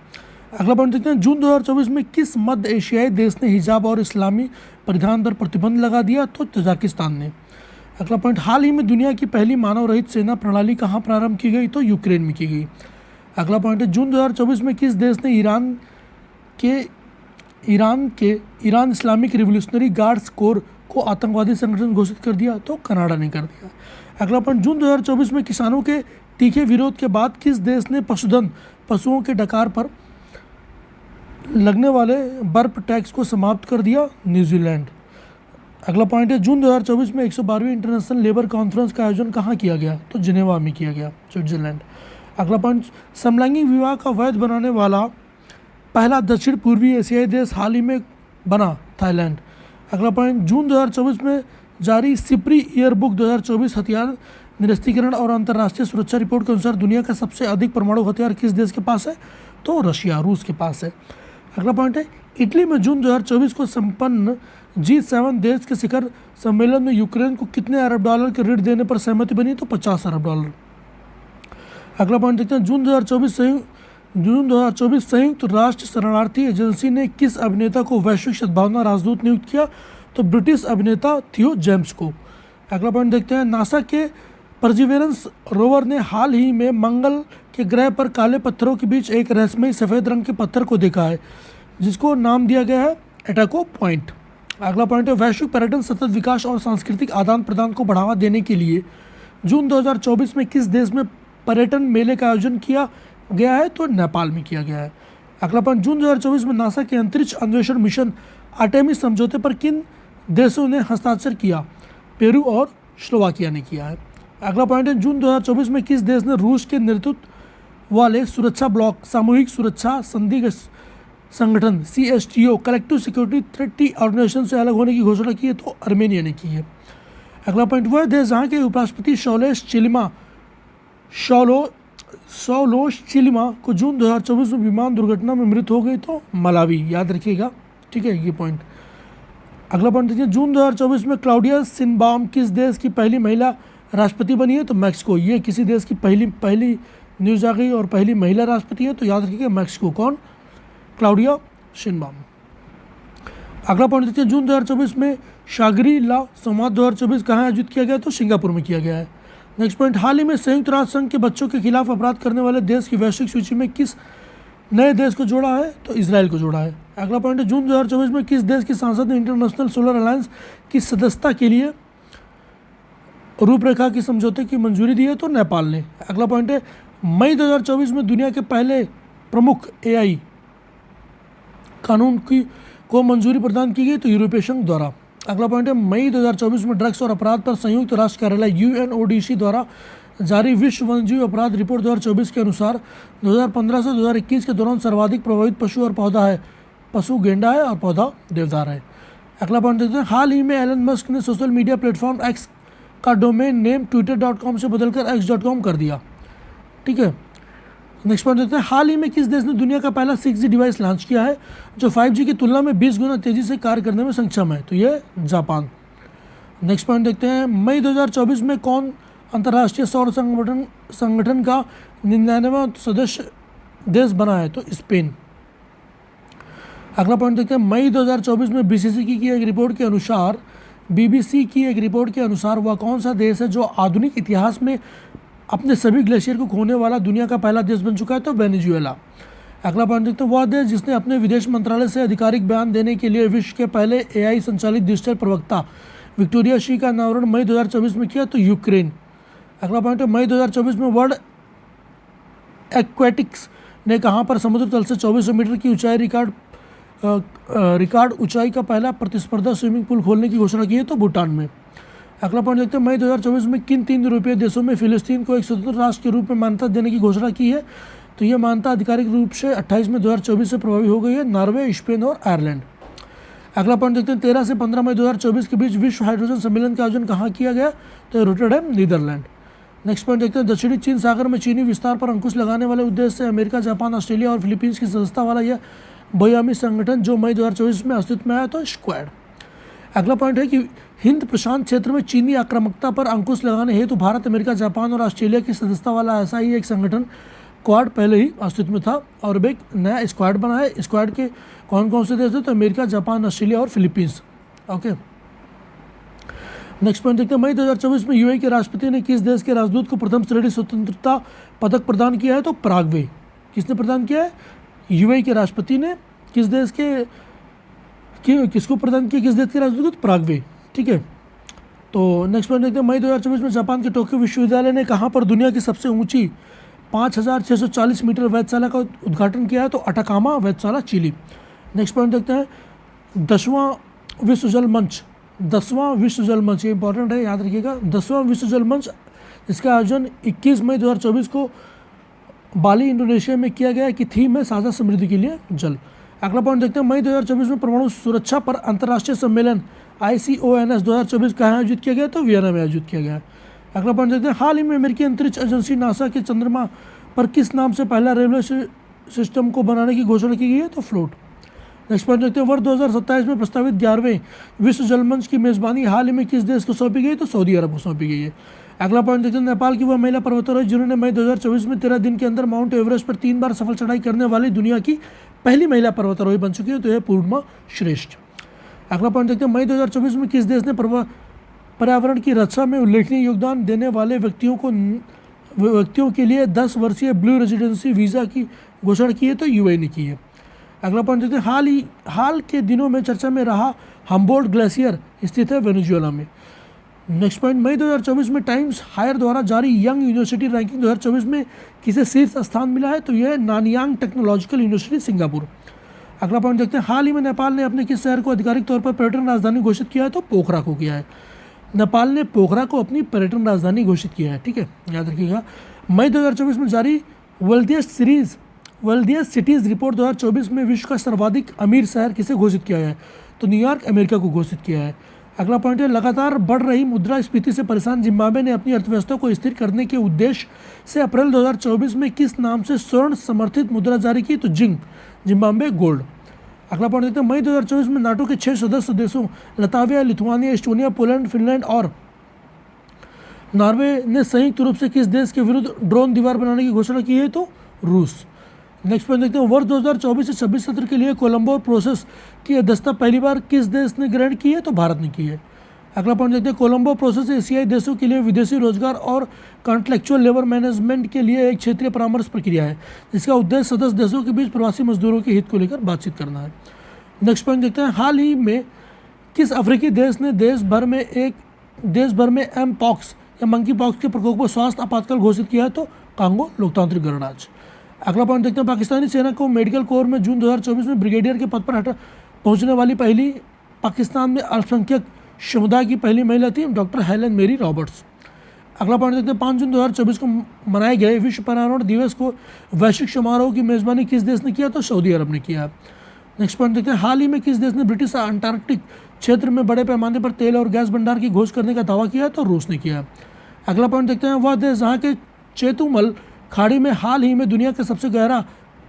अगला पॉइंट देखते हैं, जून 2024 में किस मध्य एशियाई देश ने हिजाब और इस्लामी परिधान पर प्रतिबंध लगा दिया? तो तजाकिस्तान ने। अगला पॉइंट, हाल ही में दुनिया की पहली मानव रहित सेना प्रणाली कहाँ प्रारंभ की गई? तो यूक्रेन में की गई। अगला पॉइंट है, जून 2024 में किस देश ने Iran Islamic revolutionary guards core को आतंकवादी संगठन घोषित कर दिया? तो कनाडा ने कर दिया। अगला पॉइंट, जून 2024 में किसानों के तीखे विरोध के बाद किस देश ने पशुओं के डकार पर लगने वाले बर्फ टैक्स को समाप्त कर दिया? न्यूजीलैंड। अगला पॉइंट है, जून 2024 में 112वीं इंटरनेशनल लेबर कॉन्फ्रेंस का आयोजन कहाँ किया गया? तो जिनेवा में किया गया, स्विट्जरलैंड। अगला पॉइंट, समलैंगिक विवाह का वैध बनाने वाला पहला दक्षिण पूर्वी एशियाई देश हाल ही में बना, थाईलैंड। अगला पॉइंट, जून 2024 में जारी सिप्री ईयरबुक 2024 हथियार निरस्तीकरण और अंतर्राष्ट्रीय सुरक्षा रिपोर्ट के अनुसार दुनिया का सबसे अधिक परमाणु हथियार किस देश के पास है? तो रशिया, रूस के पास है। अगला पॉइंट है, इटली में जून 2024 को संपन्न G7 देश के शिखर सम्मेलन में यूक्रेन को कितने अरब डॉलर के ऋण देने पर सहमति बनी? तो 50 अरब डॉलर। अगला पॉइंट देखते हैं, जून 2024 संयुक्त राष्ट्र शरणार्थी एजेंसी ने किस अभिनेता को वैश्विक सद्भावना राजदूत नियुक्त किया? तो ब्रिटिश अभिनेता थियो जेम्स को। अगला पॉइंट देखते हैं, नासा के परसिवरेंस रोवर ने हाल ही में मंगल के ग्रह पर काले पत्थरों के बीच एक रहस्यमयी सफ़ेद रंग के पत्थर को देखा है, जिसको नाम दिया गया है एटाको पॉइंट। अगला पॉइंट है, वैश्विक पर्यटन, सतत विकास और सांस्कृतिक आदान प्रदान को बढ़ावा देने के लिए जून 2024 में किस देश में पर्यटन मेले का आयोजन किया गया है? तो नेपाल में किया गया है। अगला पॉइंट, जून 2024 में नासा के अंतरिक्ष अन्वेषण मिशन आर्टेमिस समझौते पर किन देशों ने हस्ताक्षर किया? पेरू और स्लोवाकिया ने किया है। अगला पॉइंट है, जून 2024 में किस देश ने रूस के नेतृत्व वाले सुरक्षा ब्लॉक सामूहिक सुरक्षा संधि संगठन CSTO collective security treaty organisation से अलग होने की घोषणा की है? तो अर्मेनिया ने की है। अगला पॉइंट, वह देश जहाँ के उपराष्ट्रपति सौलोश चिलिमा को जून 2024 में विमान दुर्घटना में मृत्यु हो गई? तो मलावी, याद रखिएगा। ठीक है, ये पॉइंट। अगला पॉइंट देखिए, जून 2024 में क्लाउडिया शिनबाम किस देश की पहली महिला राष्ट्रपति बनी है? तो मैक्सिको। ये किसी देश की पहली न्यूज़ आ गई और पहली महिला राष्ट्रपति है, तो याद रखिएगा मैक्सिको। कौन? Claudia Sheinbaum. अगला पॉइंट देखिए, जून 2024 में शांग्री ला संवाद 2024 कहाँ आयोजित किया गया? तो सिंगापुर में किया गया है। नेक्स्ट पॉइंट, हाल ही में संयुक्त राष्ट्र संघ के बच्चों के खिलाफ अपराध करने वाले देश की वैश्विक सूची में किस नए देश को जोड़ा है? तो इजराइल को जोड़ा है। अगला पॉइंट है, जून 2024 में किस देश की सांसद ने इंटरनेशनल सोलर अलायंस की सदस्यता के लिए रूपरेखा की समझौते की मंजूरी दी है? तो नेपाल ने। अगला पॉइंट है, मई 2024 में दुनिया के पहले प्रमुख AI कानून को मंजूरी प्रदान की गई? तो यूरोपीय संघ द्वारा। अगला पॉइंट है, मई 2024 में ड्रग्स और अपराध पर संयुक्त राष्ट्र कार्यालय UNODC द्वारा जारी विश्व वन्यजीव अपराध रिपोर्ट 2024 के अनुसार 2015 से 2021 के दौरान सर्वाधिक प्रभावित पशु और पौधा है, पशु गेंडा है और पौधा देवदार है। अगला पॉइंट देखते हैं, हाल ही में एलन मस्क ने सोशल मीडिया प्लेटफॉर्म X का डोमेन नेम twitter.com से बदलकर x.com कर दिया। ठीक है, नेक्स्ट पॉइंट देखते हैं, हाल ही में किस देश ने दुनिया का पहला 6G डिवाइस लॉन्च किया है जो 5G की तुलना में 20 गुना तेज़ी से कार्य करने में सक्षम है? तो ये जापान। नेक्स्ट पॉइंट देखते हैं, मई 2024 में कौन अंतर्राष्ट्रीय सौर संगठन का 99वां सदस्य देश बना है? तो स्पेन। अगला पॉइंट देखते हैं, मई 2024 में बीबीसी की एक रिपोर्ट के अनुसार वह कौन सा देश है जो आधुनिक इतिहास में अपने सभी ग्लेशियर को खोने वाला दुनिया का पहला देश बन चुका है? तो वेनेजुएला। अगला पॉइंट देखते हैं, वह देश जिसने अपने विदेश मंत्रालय से आधिकारिक बयान देने के लिए विश्व के पहले AI संचालित डिजिटल प्रवक्ता विक्टोरिया शी का अनावरण मई 2024 में किया? तो यूक्रेन। अगला पॉइंट है, मई 2024 में वर्ल्ड एक्वेटिक्स ने कहाँ पर समुद्र तल से 2400 मीटर की ऊंचाई रिकॉर्ड ऊंचाई का पहला प्रतिस्पर्धा स्विमिंग पूल खोलने की घोषणा की है? तो भूटान में। अगला पॉइंट देखते हैं, मई 2024 में किन 3 यूरोपीय देशों में फिलिस्तीन को एक स्वतंत्र राष्ट्र के रूप में मान्यता देने की घोषणा की है? तो यह मान्यता आधिकारिक रूप से 28 मई 2024 से प्रभावी हो गई है, नॉर्वे, स्पेन और आयरलैंड। अगला पॉइंट देखते हैं, 13 से 15 मई 2024 के बीच विश्व हाइड्रोजन सम्मेलन का आयोजन कहाँ किया गया? तो रोटरडैम, नीदरलैंड। नेक्स्ट पॉइंट देखते हैं, दक्षिणी चीन सागर में चीनी विस्तार पर अंकुश लगाने वाले उद्देश्य से अमेरिका, जापान, ऑस्ट्रेलिया और फिलीपींस की सदस्यता वाला यह बहुआयामी संगठन जो मई 2024 में अस्तित्व में आया, तो स्क्वाड। अगला पॉइंट है कि हिंद प्रशांत क्षेत्र में चीनी आक्रामकता पर अंकुश लगाने हेतु भारत, अमेरिका, जापान और ऑस्ट्रेलिया की सदस्यता वाला ऐसा ही एक संगठन क्वाड पहले ही अस्तित्व में था और अब एक नया स्क्वाड बना है। स्क्वाड के कौन कौन से देश हैं? तो अमेरिका, जापान, ऑस्ट्रेलिया और फिलीपींस। ओके, नेक्स्ट पॉइंट देखते हैं, मई 2024 में यूएई के राष्ट्रपति ने किस देश के राजदूत को प्रथम श्रेणी स्वतंत्रता पदक प्रदान किया है? तो पराग्वे। किसने प्रदान किया है? यूएई के राष्ट्रपति ने किस देश के किसको प्रदान किया? किस देश के राजदूत? पराग्वे। ठीक है, तो नेक्स्ट पॉइंट देखते हैं, मई 2024 में जापान के टोक्यो विश्वविद्यालय ने कहाँ पर दुनिया की सबसे ऊंची 5640 मीटर वेधशाला का उद्घाटन किया है? तो अटाकामा वेधशाला, चिली। नेक्स्ट पॉइंट देखते हैं, 10वां विश्व जल मंच, ये इंपॉर्टेंट है, याद रखिएगा। 10वां विश्व जल मंच, इसका आयोजन 21 मई 2024 को बाली, इंडोनेशिया में किया गया है कि थीम है साझा समृद्धि के लिए जल। अगला पॉइंट देखते हैं, मई 2024 में परमाणु सुरक्षा पर अंतर्राष्ट्रीय सम्मेलन ICONS 2024 कहाँ आयोजित किया गया? तो वियना में आयोजित किया गया है। अगला पॉइंट देखते हैं, हाल ही में अमेरिकी अंतरिक्ष एजेंसी नासा के चंद्रमा पर किस नाम से पहला रेलवे सिस्टम को बनाने की घोषणा की गई है? तो फ्लोट। नेक्स्ट पॉइंट देखते हैं, वर्ष 2027 में प्रस्तावित 11वें विश्व जल मंच की मेजबानी हाल ही में किस देश को सौंपी गई? तो सऊदी अरब को सौंपी गई है। अगला पॉइंट देखते हैं, नेपाल की वह महिला पर्वतारोही जिन्होंने मई 2024 में 13 दिन के अंदर माउंट एवरेस्ट पर 3 बार सफल चढ़ाई करने वाली दुनिया की पहली महिला पर्वतारोही बन चुकी है, तो यह पूर्णिमा श्रेष्ठ। अगला पॉइंट देखते हैं, मई 2024 में किस देश ने पर्यावरण की रक्षा में उल्लेखनीय योगदान देने वाले व्यक्तियों के लिए 10 वर्षीय ब्लू रेजिडेंसी वीज़ा की घोषणा की है? तो यूएई ने की है। अगला पॉइंट देखते हैं, हाल के दिनों में चर्चा में रहा हम्बोल्ट ग्लेशियर स्थित है वेनेजुएला में। नेक्स्ट पॉइंट, मई 2024 में टाइम्स हायर द्वारा जारी यंग यूनिवर्सिटी रैंकिंग 2024 में किसे शीर्ष स्थान मिला है? तो यह नानयांग टेक्नोलॉजिकल यूनिवर्सिटी, सिंगापुर। अगला पॉइंट देखते हैं, हाल ही में नेपाल ने अपने किस शहर को आधिकारिक तौर पर पर्यटन राजधानी घोषित किया है? तो पोखरा को किया है। नेपाल ने पोखरा को अपनी पर्यटन राजधानी घोषित किया है। ठीक है, याद रखिएगा। मई 2024 में जारी वेल्दियस्ट सिटीज़ रिपोर्ट 2024 में विश्व का सर्वाधिक अमीर शहर किसे घोषित किया है? तो न्यूयॉर्क, अमेरिका को घोषित किया है। अगला पॉइंट है, लगातार बढ़ रही मुद्रास्फीति से परेशान जिम्बाब्वे ने अपनी अर्थव्यवस्था को स्थिर करने के उद्देश्य से अप्रैल 2024 में किस नाम से स्वर्ण समर्थित मुद्रा जारी की? तो जिम्बाब्वे गोल्ड। अगला पॉइंट देखते हैं, मई 2024 में नाटो के 6 सदस्य देशों Latvia, Lithuania, Estonia, Poland, Finland और नॉर्वे ने संयुक्त रूप से किस देश के विरुद्ध ड्रोन दीवार बनाने की घोषणा की है? तो रूस। नेक्स्ट पॉइंट देखते हैं, वर्ष 2024 से 26 सत्र के लिए कोलंबो प्रोसेस की अध्यक्षता पहली बार किस देश ने ग्रहण की है? तो भारत ने की है। अगला पॉइंट देखते हैं, कोलंबो प्रोसेस एशियाई देशों के लिए विदेशी रोजगार और कॉन्ट्रेक्चुअल लेबर मैनेजमेंट के लिए एक क्षेत्रीय परामर्श प्रक्रिया है जिसका उद्देश्य सदस्य देशों के बीच प्रवासी मजदूरों के हित को लेकर बातचीत करना है। नेक्स्ट पॉइंट देखते हैं, हाल ही में किस अफ्रीकी देश ने देश भर में एम पॉक्स या मंकी पॉक्स के प्रकोप को स्वास्थ्य आपातकाल घोषित किया है? तो कांगो लोकतांत्रिक गणराज्य। अगला पॉइंट देखते हैं, पाकिस्तानी सेना को मेडिकल कोर में जून 2024 में ब्रिगेडियर के पद पर पहुंचने वाली पहली पाकिस्तान में अल्पसंख्यक समुदाय की पहली महिला थी डॉक्टर हेलन मेरी रॉबर्ट्स। अगला पॉइंट देखते हैं, 5 जून 2024 को मनाए गए विश्व पर्यावरण दिवस को वैश्विक समारोह की मेजबानी किस देश ने किया? तो सऊदी अरब ने किया। नेक्स्ट पॉइंट देखते हैं, हाल ही में किस देश ने ब्रिटिश अंटार्कटिक क्षेत्र में बड़े पैमाने पर तेल और गैस भंडार की खोज करने का दावा किया? तो रूस ने किया। अगला पॉइंट देखते हैं, वह देश जहाँ के चेतुमल खाड़ी में हाल ही में दुनिया का सबसे गहरा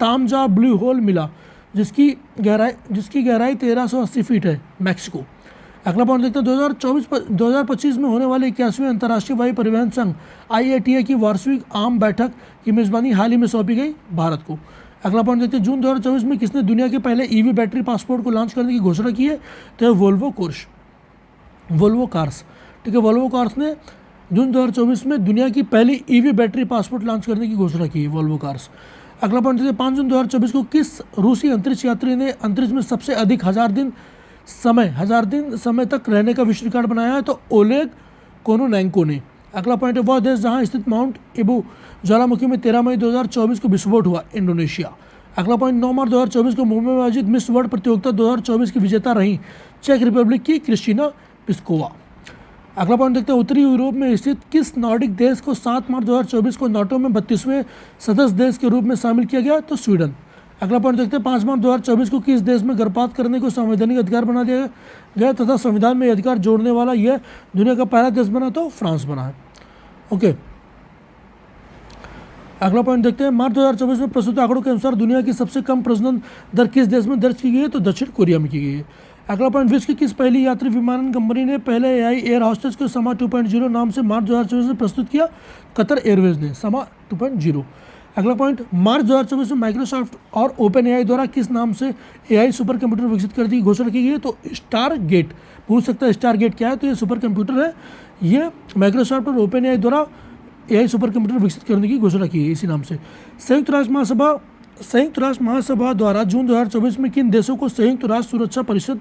तामजा ब्लू होल मिला जिसकी गहराई 1380 फीट है, मैक्सिको। अगला पॉइंट देखते हैं, 2025 में होने वाले 81वें अंतर्राष्ट्रीय वायु परिवहन संघ IATA की वार्षिक आम बैठक की मेजबानी हाल ही में सौंपी गई भारत को। अगला पॉइंट देखते हैं, जून 2024 में किसने दुनिया के पहले ईवी बैटरी पासपोर्ट को लॉन्च करने की घोषणा की है? तो वोल्वो कार्स। ठीक है, वोल्वो कार्स ने जून 2024 में दुनिया की पहली ईवी बैटरी पासपोर्ट लॉन्च करने की घोषणा की है, वोल्वो कार्स। अगला पॉइंट देखते हैं, 5 जून 2024 को किस रूसी अंतरिक्ष यात्री ने अंतरिक्ष में सबसे अधिक 1000 दिन समय तक रहने का विश्व रिकॉर्ड बनाया है? तो ओलेग कोनोनेंको ने। अगला पॉइंट है, वह देश जहां स्थित माउंट एबू ज्वालामुखी में 13 मई 2024 को विस्फोट हुआ? इंडोनेशिया। अगला पॉइंट, 9 मार्च 2024 को मुंबई में आयोजित मिस वर्ल्ड प्रतियोगिता 2024 की विजेता रही चेक रिपब्लिक की क्रिस्टीना पिस्कोवा। अगला पॉइंट देखते हैं, उत्तरी यूरोप में स्थित किस नॉर्डिक देश को 7 मार्च 2024 को नाटो में 32वें सदस्य देश के रूप में शामिल किया गया? तो स्वीडन। अगला पॉइंट देखते हैं, 5 मार्च 2024 को किस देश में गर्भपात करने को संवैधानिक अधिकार बना दिया गया तथा संविधान में अधिकार जोड़ने वाला यह दुनिया का पहला देश बना? तो फ्रांस बना है। ओके, अगला पॉइंट देखते हैं, मार्च 2024 में प्रस्तुत आंकड़ों के अनुसार दुनिया की सबसे कम प्रजनन दर किस देश में दर्ज की गई है? तो दक्षिण कोरिया में की गई है। अगला पॉइंट, विश्व की किस पहली यात्री विमानन कंपनी ने पहले एआई एयर होस्टेस को समा 2.0 नाम से मार्च 2024 में प्रस्तुत किया? कतर एयरवेज ने, समा 2.0। अगला पॉइंट, मार्च 2024 में माइक्रोसॉफ्ट और ओपन एआई द्वारा किस नाम से एआई सुपर कंप्यूटर विकसित करने की घोषणा की गई है? तो स्टारगेट। पूछ सकता है स्टारगेट क्या है? तो ये सुपर कंप्यूटर है, ये माइक्रोसॉफ्ट और ओपन एआई द्वारा एआई सुपर कंप्यूटर विकसित करने की घोषणा की है इसी नाम से। संयुक्त राष्ट्र महासभा द्वारा जून 2024 में किन देशों को संयुक्त राष्ट्र सुरक्षा परिषद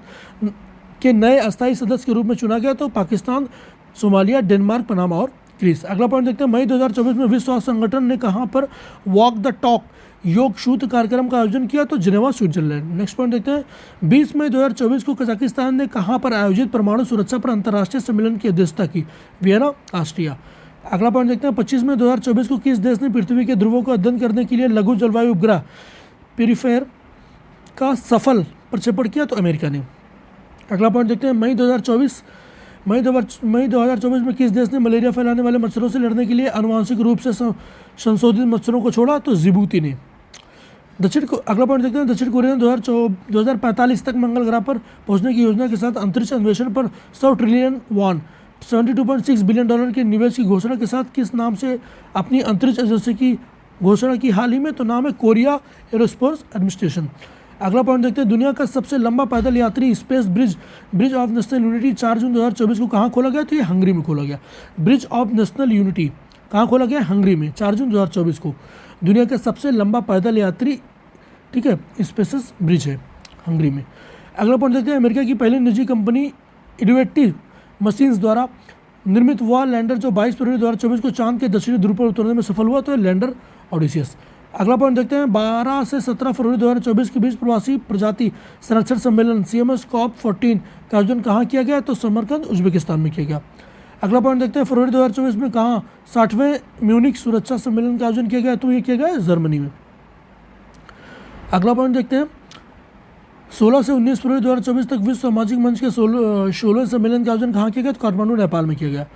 के नए अस्थायी सदस्य के रूप में चुना गया? तो पाकिस्तान, सोमालिया, डेनमार्क, पनामा और ग्रीस। अगला पॉइंट देखते हैं, मई 2024 में विश्व स्वास्थ्य संगठन ने कहां पर वॉक द टॉक योग शूट कार्यक्रम का आयोजन किया? तो जिनेवा, स्विट्जरलैंड। नेक्स्ट पॉइंट देखते हैं, 20 मई 2024 को कजाकिस्तान ने कहां पर आयोजित परमाणु सुरक्षा पर अंतर्राष्ट्रीय सम्मेलन की अध्यक्षता की? Vienna, Austria. अगला पॉइंट देखते हैं, 25 मई 2024 को किस देश ने पृथ्वी के ध्रुवों का अध्ययन करने के लिए लघु जलवायु उपग्रह पेरिफेर का सफल प्रक्षेपण किया? तो अमेरिका ने। अगला पॉइंट देखते हैं, मई 2024 में किस देश ने मलेरिया फैलाने वाले मच्छरों से लड़ने के लिए आनुवांशिक रूप से संशोधित मच्छरों को छोड़ा? तो जिबूती ने। अगला पॉइंट देखते हैं, दक्षिण कोरिया ने 2045 तक मंगल ग्रह पर पहुंचने की योजना के साथ अंतरिक्ष अन्वेषण पर 100 ट्रिलियन वॉन $72.6 बिलियन के निवेश की घोषणा के साथ किस नाम से अपनी अंतरिक्ष एजेंसी की घोषणा की हाल ही में? तो नाम है कोरिया एरोस्पेस एडमिनिस्ट्रेशन। अगला पॉइंट देखते हैं, दुनिया का सबसे लंबा पैदल यात्री space bridge of national unity 4 जून 2024 को कहाँ खोला गया? तो ये हंगरी में खोला गया। ब्रिज ऑफ नेशनल यूनिटी कहाँ खोला गया? हंगरी में, 4 जून 2024 को। दुनिया का सबसे लंबा पैदल यात्री, ठीक है, स्पेस ब्रिज है हंगरी में। अगला पॉइंट देखते हैं, अमेरिका की पहली निजी कंपनी इनोवेटिव मशीन्स द्वारा निर्मित वह लैंडर जो 22 फरवरी 2024 को चांद के दक्षिणी ध्रुव पर उतरने में सफल हुआ, तो है लैंडर ऑडिसियस। अगला पॉइंट देखते हैं, 12 से 17 फरवरी 2024 के बीच प्रवासी प्रजाति संरक्षण सम्मेलन CMS COP14 का आयोजन कहाँ किया गया? तो समरकंद, उज्बेकिस्तान में किया गया। अगला पॉइंट देखते हैं, फरवरी 2024 में कहाँ 60वें म्यूनिक सुरक्षा सम्मेलन का आयोजन किया गया? तो ये किया गया जर्मनी में। अगला पॉइंट देखते हैं, 16 से 19 फरवरी 2024 तक विश्व सामाजिक मंच के 16वें सम्मेलन का आयोजन कहाँ किया गया? तो काठमांडू, नेपाल में किया गया।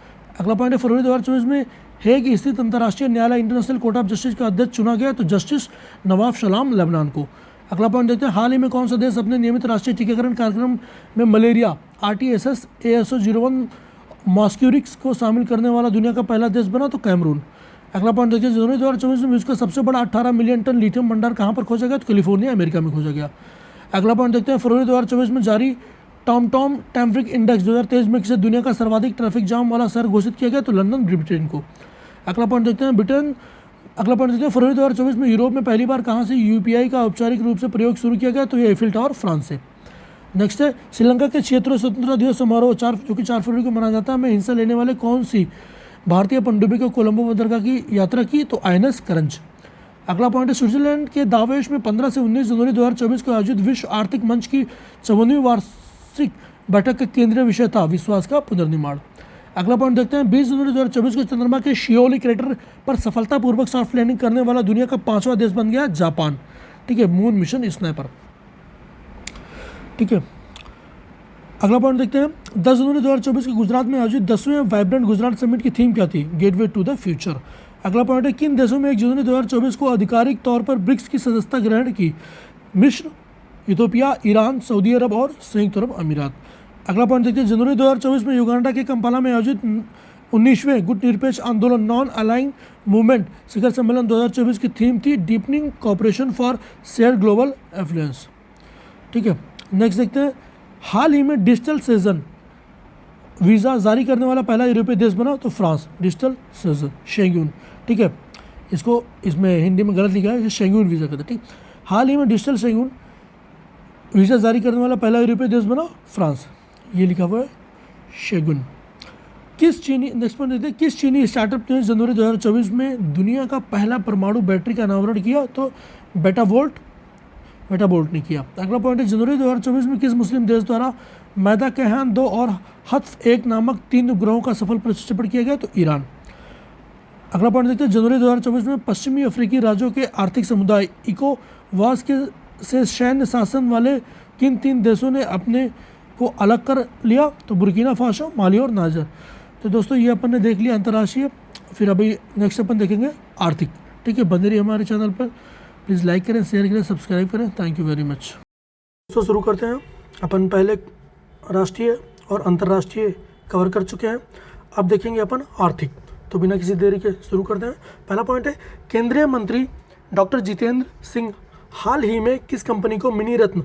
अगला पॉइंट है, फरवरी 2024 में हेग स्थित अंतर्राष्ट्रीय न्यायालय इंटरनेशनल कोर्ट ऑफ जस्टिस का अध्यक्ष चुना गया? तो जस्टिस नवाब सलाम लेबनान को। अगला पॉइंट देखते हैं, हाल ही में कौन सा देश अपने नियमित राष्ट्रीय टीकाकरण कार्यक्रम में मलेरिया RTS AS01 मॉस्क्यूरिक्स को शामिल करने वाला दुनिया का पहला देश बना? तो कैमरून। अगला पॉइंट देखिए, जनवरी 2024 में विश्व का सबसे बड़ा 18 मिलियन टन लिथियम भंडार कहाँ पर खोजा गया? तो कैलिफोर्निया, अमेरिका में खोजा गया। अगला पॉइंट देखते हैं, फरवरी 2024 में जारी टॉम ट्रैफिक इंडेक्स 2023 में किसे दुनिया का सर्वाधिक ट्रैफिक जाम वाला शहर घोषित किया गया? तो लंदन, ब्रिटेन को। अगला पॉइंट देखते हैं, फरवरी 2024 में यूरोप में पहली बार कहाँ से UPI का औपचारिक रूप से प्रयोग शुरू किया गया? तो ये एफिल टावर, फ्रांस से। नेक्स्ट है, श्रीलंका के 76वें स्वतंत्रता दिवस समारोह जो कि 4 फरवरी को मनाया जाता है में हिस्सा लेने वाले कौन सी भारतीय पनडुब्बी को कोलंबो बंदरगाह की यात्रा की? तो INS करंज। अगला पॉइंट है, स्विट्जरलैंड के दावोस में 15 से 19 जनवरी 2024 को आयोजित विश्व आर्थिक मंच की 54वीं वार्षिक बैठक का केंद्रीय विषय था विश्वास का पुनर्निर्माण। अगला पॉइंट देखते हैं, 20 जनवरी 2024 को चंद्रमा के शियोली क्रेटर पर सफलतापूर्वक सॉफ्ट लैंडिंग करने वाला दुनिया का 5वां देश बन गया जापान। ठीक है, मून मिशन स्नैपर। ठीक है, अगला पॉइंट देखते हैं, 10 जनवरी 2024 को गुजरात में आयोजित 10वें वाइब्रेंट गुजरात समिट की थीम क्या थी? Gateway to the future. अगला पॉइंट है, किन देशों में 1 जनवरी 2024 को आधिकारिक तौर पर ब्रिक्स की सदस्यता ग्रहण की? मिस्र, इथियोपिया, ईरान, सऊदी अरब और संयुक्त अरब अमीरात। अगला पॉइंट देखते हैं, जनवरी 2024 में युगांडा के कंपाला में आयोजित 19वें गुट निरपेक्ष आंदोलन नॉन अलाइंग मूवमेंट शिखर सम्मेलन 2024 की थीम थी deepening corporation for share global affluence. ठीक है, नेक्स्ट देखते हैं, हाल ही में डिजिटल सेजन वीज़ा जारी करने वाला पहला यूरोपीय देश बना तो फ्रांस, डिजिटल सेजन शेंगन। ठीक है, इसको इसमें हिंदी में गलत लिखा है, ये शेंगन वीज़ा कहते हैं। ठीक, हाल ही में डिजिटल शेंगन वीज़ा जारी करने वाला पहला यूरोपीय देश बना फ्रांस, ये लिखा हुआ है शेंगन। किस चीनी नेक्स्ट पॉइंट देखते हैं, किस चीनी स्टार्टअप ने जनवरी 2024 में दुनिया का पहला परमाणु बैटरी का अनावरण किया तो बेटावोल्ट ने किया। अगला पॉइंट है, जनवरी 2024 में किस मुस्लिम देश द्वारा मैदा कहन 2 और हत्फ 1 नामक 3 उपग्रहों का सफल प्रक्षेपण किया गया तो ईरान। अगला पॉइंट देखते हैं, जनवरी 2024 में पश्चिमी अफ्रीकी राज्यों के आर्थिक समुदाय इकोवास के से सैन्य शासन वाले किन 3 देशों ने अपने को अलग कर लिया तो बुर्किना फासो, माली और नाइजर। तो दोस्तों ये अपन ने देख लिया अंतर्राष्ट्रीय, फिर अभी नेक्स्ट अपन देखेंगे आर्थिक। ठीक है, बने रहिए हमारे चैनल पर, प्लीज़ लाइक करें, शेयर करें, सब्सक्राइब करें। Thank you very much. दोस्तों शुरू करते हैं, अपन पहले राष्ट्रीय और अंतर्राष्ट्रीय कवर कर चुके हैं, अब देखेंगे अपन आर्थिक। तो बिना किसी देरी के शुरू करते हैं। पहला पॉइंट है, केंद्रीय मंत्री डॉक्टर जितेंद्र सिंह हाल ही में किस कंपनी को मिनी रत्न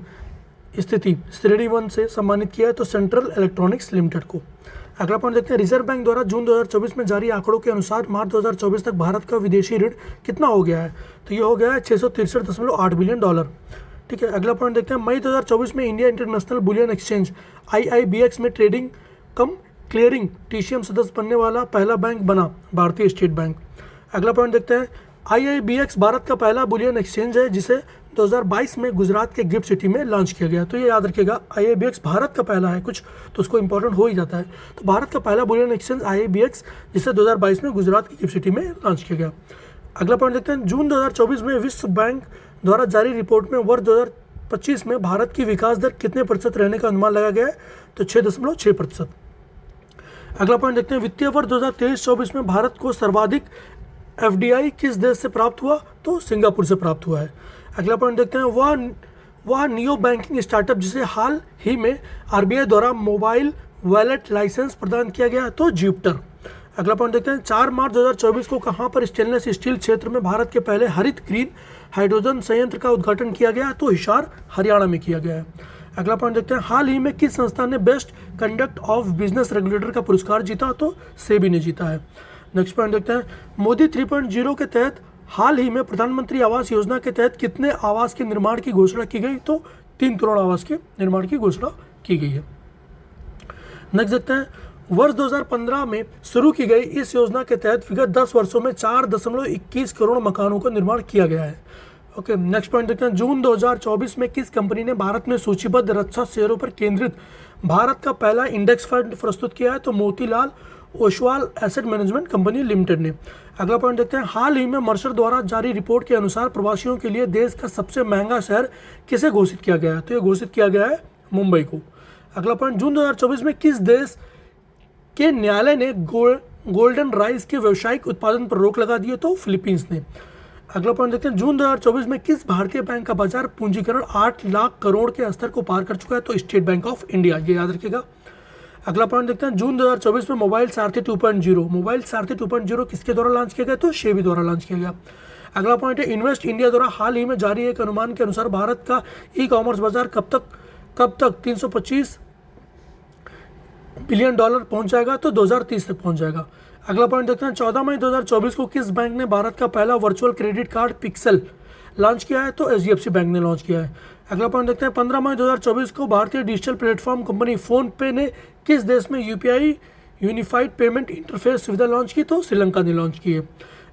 स्थिति श्रेणी 1 से सम्मानित किया है तो सेंट्रल इलेक्ट्रॉनिक्स लिमिटेड को। अगला पॉइंट देखते हैं, रिजर्व बैंक द्वारा जून 2024 में जारी आंकड़ों के अनुसार मार्च 2024 तक भारत का विदेशी ऋण कितना हो गया है तो ये हो गया है $663.8 बिलियन। ठीक है, अगला पॉइंट देखते हैं, मई 2024 में India international bullion exchange IIBX में ट्रेडिंग कम क्लियरिंग TCM सदस्य बनने वाला पहला बैंक बना भारतीय स्टेट बैंक। अगला पॉइंट देखते हैं, IIBX भारत का पहला बुलियन एक्सचेंज है जिसे 2022 में गुजरात के गिफ्ट सिटी में लॉन्च किया गया। तो ये याद रखिएगा, IIBX भारत का पहला है, कुछ तो उसको इंपॉर्टेंट हो ही जाता है। तो भारत का पहला बुलियन एक्सचेंज IIBX जिसे 2022 में गुजरात की गिफ्ट सिटी में लॉन्च किया गया। अगला पॉइंट देखते हैं, जून 2024 में विश्व बैंक द्वारा जारी रिपोर्ट में वर्ष 2025 में भारत की विकास दर कितने प्रतिशत रहने का अनुमान लगाया गया है तो 6.6%। अगला पॉइंट देखते हैं, वित्तीय वर्ष 2023-24 में भारत को सर्वाधिक FDI किस देश से प्राप्त हुआ तो सिंगापुर से प्राप्त हुआ है। अगला पॉइंट देखते हैं, वह नियो बैंकिंग स्टार्टअप जिसे हाल ही में RBI द्वारा मोबाइल वॉलेट लाइसेंस प्रदान किया गया तो ज्यूपिटर। अगला पॉइंट देखते हैं, 4 मार्च 2024 को कहां पर स्टेनलेस स्टील क्षेत्र में भारत के पहले हरित ग्रीन हाइड्रोजन संयंत्र का उद्घाटन किया गया तो हिसार हरियाणा में किया गया है। अगला पॉइंट देखते हैं, हाल ही में किस संस्था ने best conduct of business regulator का पुरस्कार जीता तो सेबी ने जीता है। नेक्स्ट पॉइंट देखते हैं, मोदी 3.0 के तहत हाल ही में प्रधानमंत्री आवास योजना के तहत कितने आवास के निर्माण की घोषणा की गई तो 3 करोड़ आवास के निर्माण की घोषणा की गई है। नेक्स्ट देखते हैं, वर्ष 2015 में शुरू की गई इस योजना के तहत विगत 10 वर्षों में 4.21 करोड़ मकानों का निर्माण किया गया है। ओके, नेक्स्ट पॉइंट देखते हैं, जून 2024 में किस कंपनी ने भारत में सूचीबद्ध रक्षा शेयरों पर केंद्रित भारत का पहला इंडेक्स फंड प्रस्तुत किया है तो Motilal Oswal asset management company limited ने। अगला पॉइंट देखते हैं, हाल ही में मर्सर द्वारा जारी रिपोर्ट के अनुसार प्रवासियों के लिए देश का सबसे महंगा शहर किसे घोषित किया गया है तो ये घोषित किया गया है मुंबई को। अगला पॉइंट, जून 2024 में किस देश के न्यायालय ने गोल्डन राइस के व्यावसायिक उत्पादन पर रोक लगा दी है तो फिलीपींस ने। अगला पॉइंट देखते हैं, जून 2024 में किस भारतीय बैंक का बाजार पूंजीकरण 8 लाख करोड़ के स्तर को पार कर चुका है तो स्टेट बैंक ऑफ इंडिया, ये याद रखिएगा। अगला पॉइंट देखते हैं, जून 2024 में मोबाइल सारथी 2.0 किसके द्वारा लॉन्च किया गया तो शेबी द्वारा लॉन्च किया गया। अगला पॉइंट है, इन्वेस्ट इंडिया द्वारा हाल ही में जारी एक अनुमान के अनुसार भारत का ई-कॉमर्स बाजार कब तक 325 बिलियन डॉलर पहुंच जाएगा तो 2030 तक पहुंच जाएगा। अगला पॉइंट देखते हैं, 14 मई 2024 को किस बैंक ने भारत का पहला virtual credit card pixel launch किया है तो HDFC बैंक ने लॉन्च किया है। अगला पॉइंट देखते हैं, 15 मई 2024 को भारतीय डिजिटल प्लेटफॉर्म कंपनी फोन पे ने किस देश में UPI यूनिफाइड पेमेंट इंटरफेस सुविधा लॉन्च की तो श्रीलंका ने लॉन्च की है।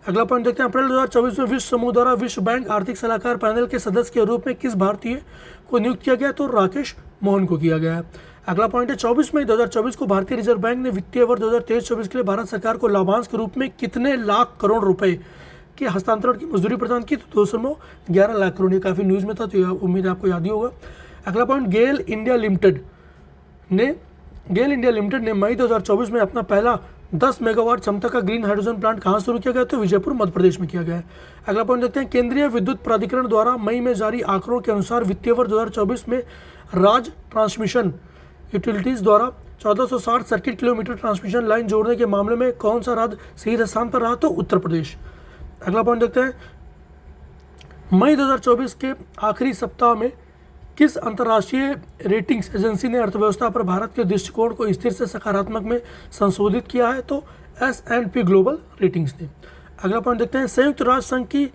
अगला पॉइंट देखते हैं, अप्रैल 2024 में विश्व समूह द्वारा विश्व बैंक आर्थिक सलाहकार पैनल के सदस्य के रूप में किस भारतीय को नियुक्त किया गया तो राकेश मोहन को किया गया है। अगला पॉइंट है, 24 मई 2024 को भारतीय रिजर्व बैंक ने वित्तीय वर्ष 2023-24 के लिए भारत सरकार को लाभांश के रूप में कितने लाख करोड़ रुपए के हस्तांतरण की मंजूरी प्रदान की तो 211 लाख करोड़। ये काफ़ी न्यूज़ में था तो उम्मीद है आपको याद ही होगा। अगला पॉइंट, गेल इंडिया लिमिटेड ने मई 2024 में अपना पहला 10 मेगावाट क्षमता का ग्रीन हाइड्रोजन प्लांट कहाँ शुरू किया गया तो विजयपुर मध्य प्रदेश में किया गया है। अगला पॉइंट देखते हैं, केंद्रीय विद्युत प्राधिकरण द्वारा मई में जारी आंकड़ों के अनुसार वित्तीय वर्ष 2024 में राज्य ट्रांसमिशन यूटिलिटीज द्वारा 1460 सर्किट किलोमीटर ट्रांसमिशन लाइन जोड़ने के मामले में कौन सा राज्य सही स्थान पर रहा? तो उत्तर प्रदेश। अगला पॉइंट देखते हैं, मई 2024 के आखिरी सप्ताह में किस अंतर्राष्ट्रीय रेटिंग्स एजेंसी ने अर्थव्यवस्था पर भारत के दृष्टिकोण को स्थिर से सकारात्मक में संशोधित किया है? तो S&P ग्लोबल रेटिंग्स ने। अगला पॉइंट देखते हैं, संयुक्त राष्ट्र संघ की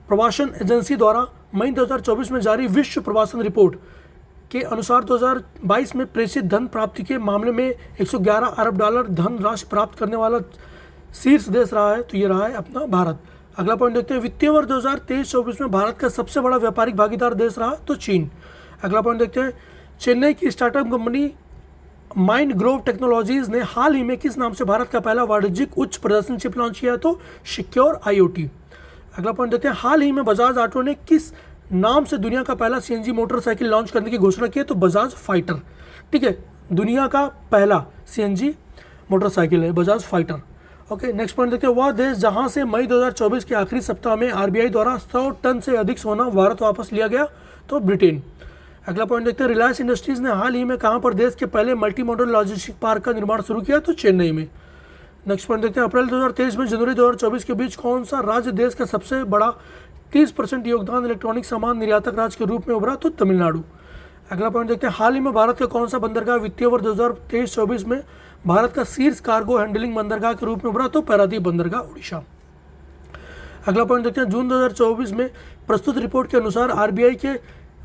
प्रवासन एजेंसी द्वारा मई 2024 में जारी विश्व प्रवासन रिपोर्ट के अनुसार 2022 में प्रेषित धन प्राप्ति के मामले में 111 अरब डॉलर धन राशि प्राप्त करने वाला शीर्ष देश रहा है। तो ये रहा है अपना भारत। अगला पॉइंट देखते हैं, वित्तीय वर्ष 2023-24 में भारत का सबसे बड़ा व्यापारिक भागीदार देश रहा? तो चीन। अगला पॉइंट देखते हैं, चेन्नई की startup company mind Grove technologies ने हाल ही में किस नाम से भारत का पहला वाणिज्यिक उच्च प्रदर्शन चिप लॉन्च किया है? तो सिक्योर IoT। अगला पॉइंट देखते हैं, हाल ही में बजाज ऑटो ने किस नाम से दुनिया का पहला CNG मोटरसाइकिल लॉन्च करने की घोषणा की है? तो बजाज फाइटर। ठीक है, दुनिया का पहला CNG मोटरसाइकिल है Bajaj fighter. Okay, next point देखते हैं, वह देश जहां से मई 2024 के आखिरी सप्ताह में RBI द्वारा 100 टन से अधिक सोना भारत वापस लिया गया? तो ब्रिटेन। अगला पॉइंट देखते हैं, रिलायंस इंडस्ट्रीज ने हाल ही में कहां पर देश के पहले मल्टी मॉडल लॉजिस्टिक पार्क का निर्माण शुरू किया? तो चेन्नई में। नेक्स्ट पॉइंट देखते हैं, अप्रैल 2023 में जनवरी 2024 के बीच कौन सा राज्य देश का सबसे बड़ा 30% योगदान इलेक्ट्रॉनिक सामान निर्यातक राज्य के रूप में उभरा? तो तमिलनाडु। अगला पॉइंट देखते हैं, हाल ही में भारत का कौन सा बंदरगाह वित्तीय वर्ष 2023-24 में भारत का शीर्ष कार्गो हैंडलिंग बंदरगाह के रूप में उभरा? तो पारादीप बंदरगाह, उड़ीसा। अगला पॉइंट देखते हैं, जून 2024 में प्रस्तुत रिपोर्ट के अनुसार RBI के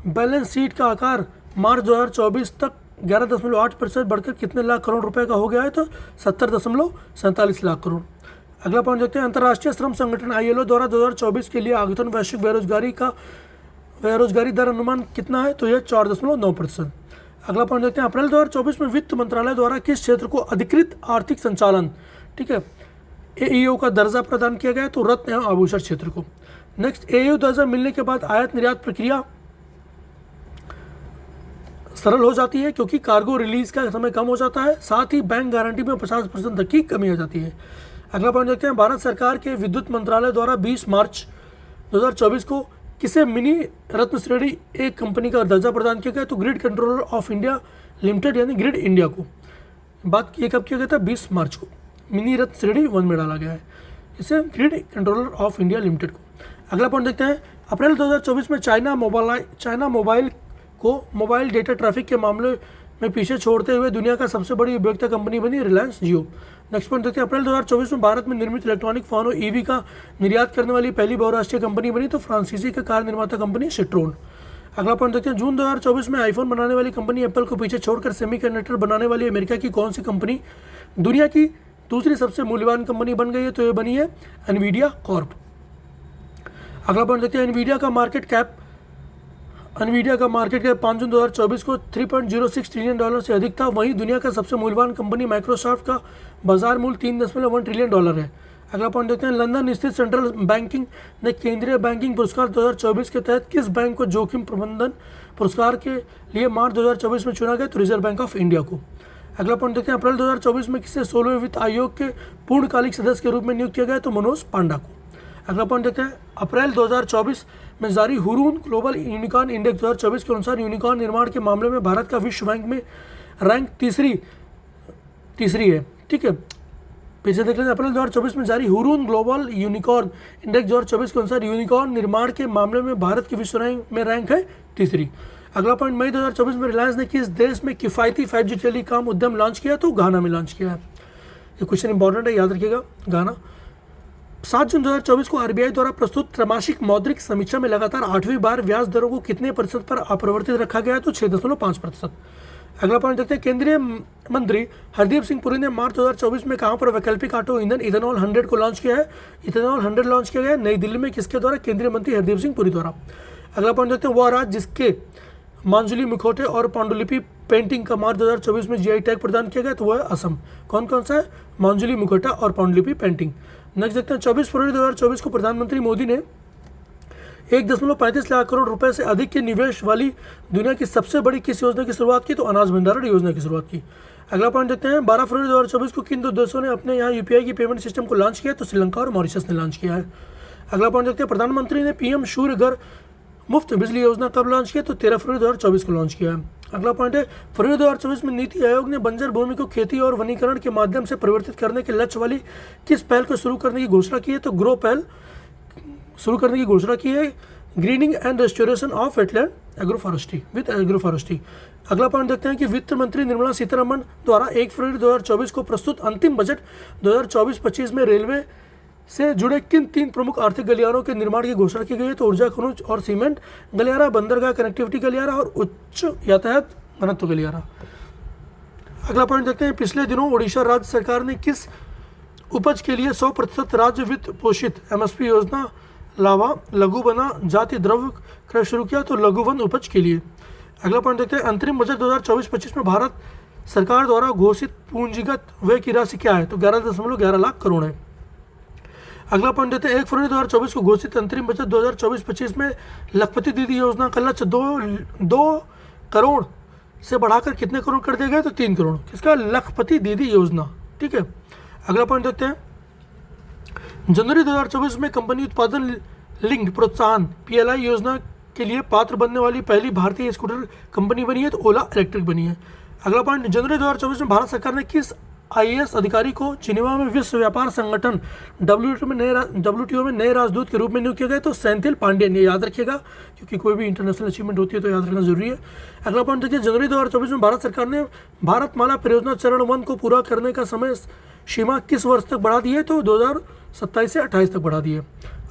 बैलेंस शीट का आकार मार्च 2024 तक 11.8% बढ़कर कितने लाख करोड़ रुपए का हो गया है? तो 70.47 लाख करोड़। अगला पॉइंट देखते हैं, अंतर्राष्ट्रीय श्रम संगठन ILO द्वारा 2024 के लिए आगतन वैश्विक बेरोजगारी दर अनुमान कितना है? तो यह 4.9%। अगला पॉइंट देखते हैं, अप्रैल 2024 में वित्त मंत्रालय द्वारा किस क्षेत्र को अधिकृत आर्थिक संचालन, ठीक है, AEO का दर्जा प्रदान किया गया? तो रत्न एवं आभूषण क्षेत्र को। नेक्स्ट, AEO दर्जा मिलने के बाद आयात निर्यात प्रक्रिया सरल हो जाती है क्योंकि कार्गो रिलीज का समय कम हो जाता है, साथ ही बैंक गारंटी में 50% तक की कमी हो जाती है। अगला पॉइंट देखते हैं, भारत सरकार के विद्युत मंत्रालय द्वारा 20 मार्च 2024 को किसे मिनी रत्न श्रेणी एक कंपनी का दर्जा प्रदान किया गया? तो grid controller of India limited यानी ग्रिड इंडिया को। बात ये कब किया गया था? 20 मार्च को मिनी रत्न श्रेणी 1 में डाला गया है, इसे grid controller of India limited को। अगला पॉइंट देखते हैं, अप्रैल 2024 में चाइना मोबाइल को मोबाइल डेटा ट्रैफिक के मामले में पीछे छोड़ते हुए दुनिया का सबसे बड़ी उपभोक्ता कंपनी बनी रिलायंस जियो। नेक्स्ट पॉइंट देखते हैं, अप्रैल 2024 में भारत में निर्मित इलेक्ट्रॉनिक वाहनों EV का निर्यात करने वाली पहली बहुराष्ट्रीय कंपनी बनी? तो फ्रांसीसी का कार निर्माता कंपनी सिट्रोन। अगला पॉइंट देखते हैं, जून 2024 में आईफोन बनाने वाली कंपनी एप्पल को पीछे छोड़कर सेमीकंडक्टर बनाने वाली अमेरिका की कौन सी कंपनी दुनिया की दूसरी सबसे मूल्यवान कंपनी बन गई है? तो ये बनी है एनवीडिया कॉर्प। अगला पॉइंट देखते हैं, एनवीडिया का मार्केट कैप 5 जून 2024 को $3.06 ट्रिलियन से अधिक था। वहीं दुनिया का सबसे मूल्यवान कंपनी माइक्रोसॉफ्ट का बाजार मूल्य $3.1 ट्रिलियन है। अगला पॉइंट देखते हैं, लंदन स्थित सेंट्रल बैंकिंग ने केंद्रीय बैंकिंग पुरस्कार 2024 के तहत किस बैंक को जोखिम प्रबंधन पुरस्कार के लिए मार्च 2024 में चुना गया? तो रिजर्व बैंक ऑफ इंडिया को। अगला पॉइंट देखते हैं, अप्रैल 2024 में किसे 16वें वित्त आयोग के पूर्णकालिक सदस्य के रूप में नियुक्त किया गया? तो मनोज पांडा को। अगला पॉइंट देखते हैं, अप्रैल 2024 में जारी हुरून ग्लोबल यूनिकॉर्न इंडेक्स 2024 के अनुसार यूनिकॉर्न निर्माण के मामले में भारत का विश्व बैंक में रैंक तीसरी है। ठीक है, पीछे देख लेते हैं, अप्रैल 2024 में जारी हुरून ग्लोबल यूनिकॉर्न इंडेक्स 2024 के अनुसार यूनिकॉर्न निर्माण के मामले में भारत की विश्व रैंक में रैंक है तीसरी। अगला पॉइंट, मई 2024 में रिलायंस ने किस देश में किफ़ायती 5G टेलीकॉम उद्यम लॉन्च किया? तो घाना में लॉन्च किया है। ये क्वेश्चन इंपॉर्टेंट है, याद रखिएगा, घाना। 7 जून 2024 को RBI द्वारा प्रस्तुत त्रैमासिक मौद्रिक समीक्षा में लगातार 8वीं बार ब्याज दरों को कितने प्रतिशत पर अपरिवर्तित रखा गया है? तो 6.5%। अगला पॉइंट देखते हैं, केंद्रीय मंत्री हरदीप सिंह पुरी ने मार्च 2024 में कहां पर वैकल्पिक ऑटो ईंधन इथेनॉल 100 को लॉन्च किया है? इथेनॉल 100 लॉन्च किया गया नई दिल्ली में, किसके द्वारा? केंद्रीय मंत्री हरदीप सिंह पुरी द्वारा। अगला पॉइंट देखते हैं, वह राज्य जिसके मांजुली मुखौटे और पांडुलिपि पेंटिंग का मार्च 2024 में GI टैग प्रदान किया गया? तो वह असम। कौन कौन सा है? मांजुली मुखौटा और पांडुलिपि पेंटिंग। नेक्स्ट देखते हैं, 24 फरवरी 2024 को प्रधानमंत्री मोदी ने 1.35 लाख करोड़ रुपए से अधिक के निवेश वाली दुनिया की सबसे बड़ी किस योजना की शुरुआत की? तो अनाज भंडारण योजना की शुरुआत की। अगला पॉइंट देखते हैं, 12 फरवरी 2024 को किन दो देशों ने अपने यहाँ UPI की पेमेंट सिस्टम को लॉन्च किया? तो श्रीलंका और मॉरिशस ने लॉन्च किया है। अगला पॉइंट देखते हैं, प्रधानमंत्री ने PM सूर्य घर मुफ्त बिजली योजना कब लॉन्च किया? तो 13 फरवरी 2024 को लॉन्च किया है। अगला पॉइंट है, फरवरी 2024 में नीति आयोग ने बंजर भूमि को खेती और वनीकरण के माध्यम से परिवर्तित करने के लक्ष्य वाली किस पहल को शुरू करने की घोषणा की है? तो ग्रो पहल शुरू करने की घोषणा की है, grinning and restoration of wetland agroforestry with agroforestry. अगला पॉइंट देखते हैं कि वित्त मंत्री निर्मला सीतारमण द्वारा 1 फरवरी 2024 को प्रस्तुत अंतिम बजट 2024-25 में रेलवे से जुड़े किन 3 प्रमुख आर्थिक गलियारों के निर्माण की घोषणा की गई है? तो ऊर्जा खनिज और सीमेंट गलियारा, बंदरगाह कनेक्टिविटी गलियारा और उच्च यातायात घनत्व गलियारा। अगला पॉइंट देखते हैं, पिछले दिनों उड़ीसा राज्य सरकार ने किस उपज के लिए 100% राज्य वित्त पोषित MSP योजना लावा लघु वना जाति द्रव्य क्रय शुरू किया? तो लघु वन उपज के लिए। अगला पॉइंट देखते हैं, अंतरिम बजट 2024-25 में भारत सरकार द्वारा घोषित पूंजीगत व्यय की राशि क्या है? तो 11.11 लाख करोड़ है। अगला पॉइंट देते हैं, 1 फरवरी 2024 को घोषित अंतरिम बजट 2024-25 में लखपति दीदी योजना का लक्ष्य 2 करोड़ से बढ़ाकर कितने करोड़ कर दिया गया? तो 3 करोड़। किसका? लखपति दीदी योजना। ठीक है। अगला पॉइंट देखते हैं, जनवरी 2024 में कंपनी उत्पादन लिंक्ड प्रोत्साहन PLI योजना के लिए पात्र बनने वाली पहली भारतीय स्कूटर कंपनी बनी है? तो ओला इलेक्ट्रिक बनी है। अगला पॉइंट, जनवरी 2024 में भारत सरकार ने किस IAS अधिकारी को जिनेवा में विश्व व्यापार संगठन WTO में नए राजदूत के रूप में नियुक्त किया गया? तो सेंथिल पांडेयन। ये याद रखिएगा क्योंकि कोई भी इंटरनेशनल अचीवमेंट होती है तो याद रखना जरूरी है। अगला पॉइंट देखिए, जनवरी 2024 में भारत सरकार ने भारतमाला परियोजना चरण 1 को पूरा करने का समय सीमा किस वर्ष तक बढ़ा दी है? तो 2027 से 28 तक बढ़ा दी है।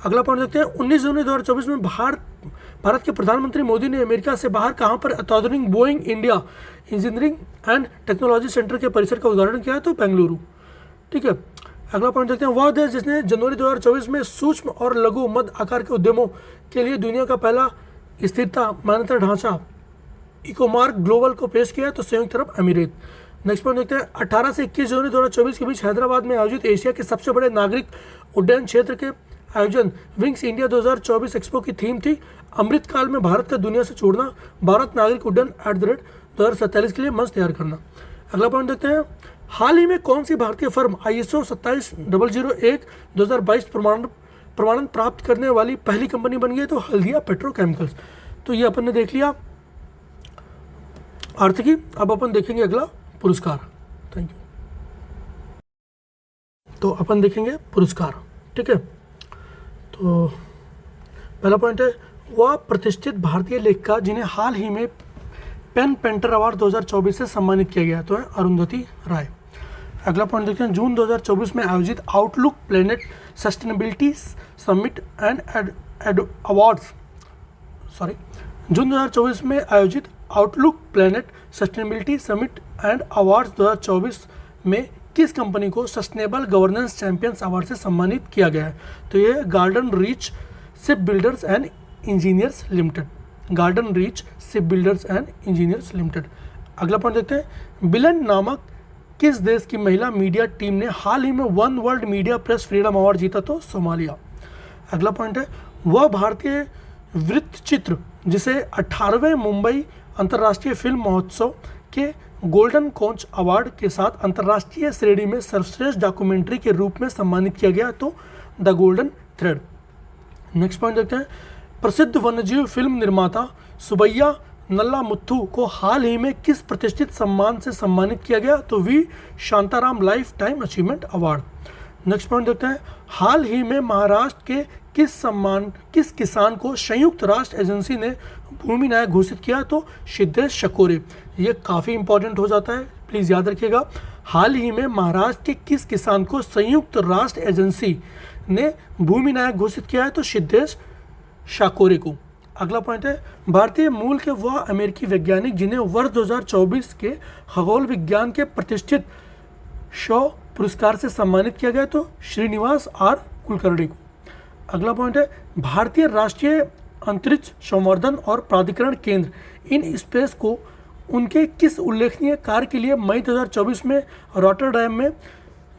अगला पॉइंट देखते हैं, 19 जनवरी 2024 में भारत के प्रधानमंत्री मोदी ने अमेरिका से बाहर कहां पर अत्याधुनिक Boeing India engineering and technology centre के परिसर का उद्घाटन किया है? तो बेंगलुरु। ठीक है। अगला पॉइंट देखते हैं, वह देश जिसने जनवरी 2024 में सूक्ष्म और लघु मध्य आकार के उद्यमों के लिए दुनिया का पहला स्थिरता मान्यता ढांचा इकोमार्क ग्लोबल को पेश किया है? तो संयुक्त अरब अमीरात। नेक्स्ट पॉइंट देखते हैं, 18 से 21 जनवरी 2024 के बीच हैदराबाद में आयोजित एशिया के सबसे बड़े नागरिक उड्डयन क्षेत्र के आयोजन विंग्स इंडिया 2024 एक्सपो की थीम थी अमृतकाल में भारत का दुनिया से जोड़ना, भारत नागरिक उड्डयन @2047 के लिए मंच तैयार करना। अगला पॉइंट देखते हैं, हाल ही में कौन सी भारतीय फर्म ISO 27001 2022 प्रमाणन प्राप्त करने वाली पहली कंपनी बन गई? तो हल्दिया पेट्रोकेमिकल्स। तो ये अपन ने देख लिया आर्थिकी। अब अपन देखेंगे अगला पुरस्कार। Thank you. तो अपन देखेंगे पुरस्कार। ठीक है। तो पहला पॉइंट है, वह प्रतिष्ठित भारतीय लेखिका जिन्हें हाल ही में पेन पेंटर अवार्ड 2024 से सम्मानित किया गया तो है अरुंधति राय। अगला पॉइंट देखते हैं, जून 2024 में आयोजित Outlook planet sustainability summit and awards जून 2024 में आयोजित Outlook planet sustainability summit and awards 2024 में किस कंपनी को सस्टेनेबल गवर्नेंस चैंपियंस अवार्ड से सम्मानित किया गया है? तो ये garden reach ship builders and engineers limited. Garden reach ship builders and engineers limited. अगला पॉइंट देखते हैं, बिलन नामक किस देश की महिला मीडिया टीम ने हाल ही में one world media press freedom award जीता? तो सोमालिया। अगला पॉइंट है, वह भारतीय वृत्तचित्र जिसे 18वें मुंबई अंतर्राष्ट्रीय फिल्म महोत्सव के गोल्डन कोंच अवार्ड के साथ अंतर्राष्ट्रीय श्रेणी में सर्वश्रेष्ठ डॉक्यूमेंट्री के रूप में सम्मानित किया गया? तो the golden thread. Next point देखते हैं, प्रसिद्ध वन्यजीव फिल्म निर्माता सुबैया नल्ला मुथु को हाल ही में किस प्रतिष्ठित सम्मान से सम्मानित किया गया? तो V Shantaram lifetime achievement award. Next point देखते हैं, हाल ही में महाराष्ट्र के किस किसान को संयुक्त राष्ट्र एजेंसी ने भूमि नायक घोषित किया? तो सिद्धेश शकोरे। ये काफ़ी इंपॉर्टेंट हो जाता है, प्लीज़ याद रखिएगा। हाल ही में महाराष्ट्र के किस किसान को संयुक्त राष्ट्र एजेंसी ने भूमि नायक घोषित किया है? तो सिद्धेश शाकोरे को। अगला पॉइंट है, भारतीय मूल के वह अमेरिकी वैज्ञानिक जिन्हें वर्ष 2024 के खगोल विज्ञान के प्रतिष्ठित शॉ पुरस्कार से सम्मानित किया गया? तो श्रीनिवास R कुलकर्णी को। अगला पॉइंट है, भारतीय राष्ट्रीय अंतरिक्ष संवर्धन और प्राधिकरण केंद्र इन स्पेस को उनके किस उल्लेखनीय कार्य के लिए मई 2024 में रॉटरडैम में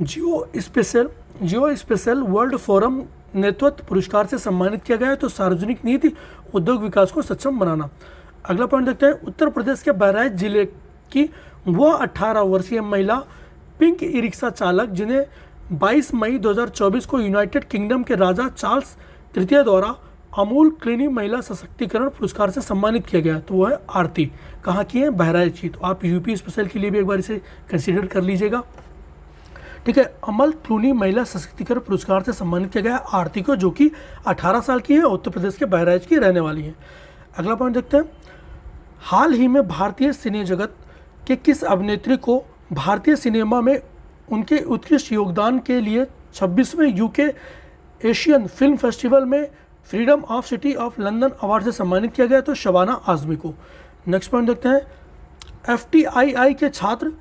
जियो स्पेशल वर्ल्ड फोरम नेतृत्व पुरस्कार से सम्मानित किया गया है? तो सार्वजनिक नीति उद्योग विकास को सक्षम बनाना। अगला पॉइंट देखते हैं, उत्तर प्रदेश के बहराइच जिले की वह 18 वर्षीय महिला पिंक ई रिक्शा चालक जिन्हें 22 मई 2024 को यूनाइटेड किंगडम के राजा चार्ल्स तृतीय द्वारा अमूल क्लिनिक महिला सशक्तिकरण पुरस्कार से सम्मानित किया गया, तो वो है आरती। कहाँ की है? बहराइच की। तो आप यूपी स्पेशल के लिए भी एक बार इसे कंसीडर कर लीजिएगा। ठीक है, अमल क्लूनी महिला सशक्तिकरण पुरस्कार से सम्मानित किया गया आरती को, जो कि 18 साल की है, उत्तर प्रदेश के बहराइच की रहने वाली है। अगला पॉइंट देखते हैं, हाल ही में भारतीय सिने जगत के किस अभिनेत्री को भारतीय सिनेमा में उनके उत्कृष्ट योगदान के लिए 26वें यूके एशियन फिल्म फेस्टिवल में freedom of city of London award से सम्मानित किया गया? तो शबाना आजमी को। नेक्स्ट पॉइंट देखते हैं, FTII के छात्र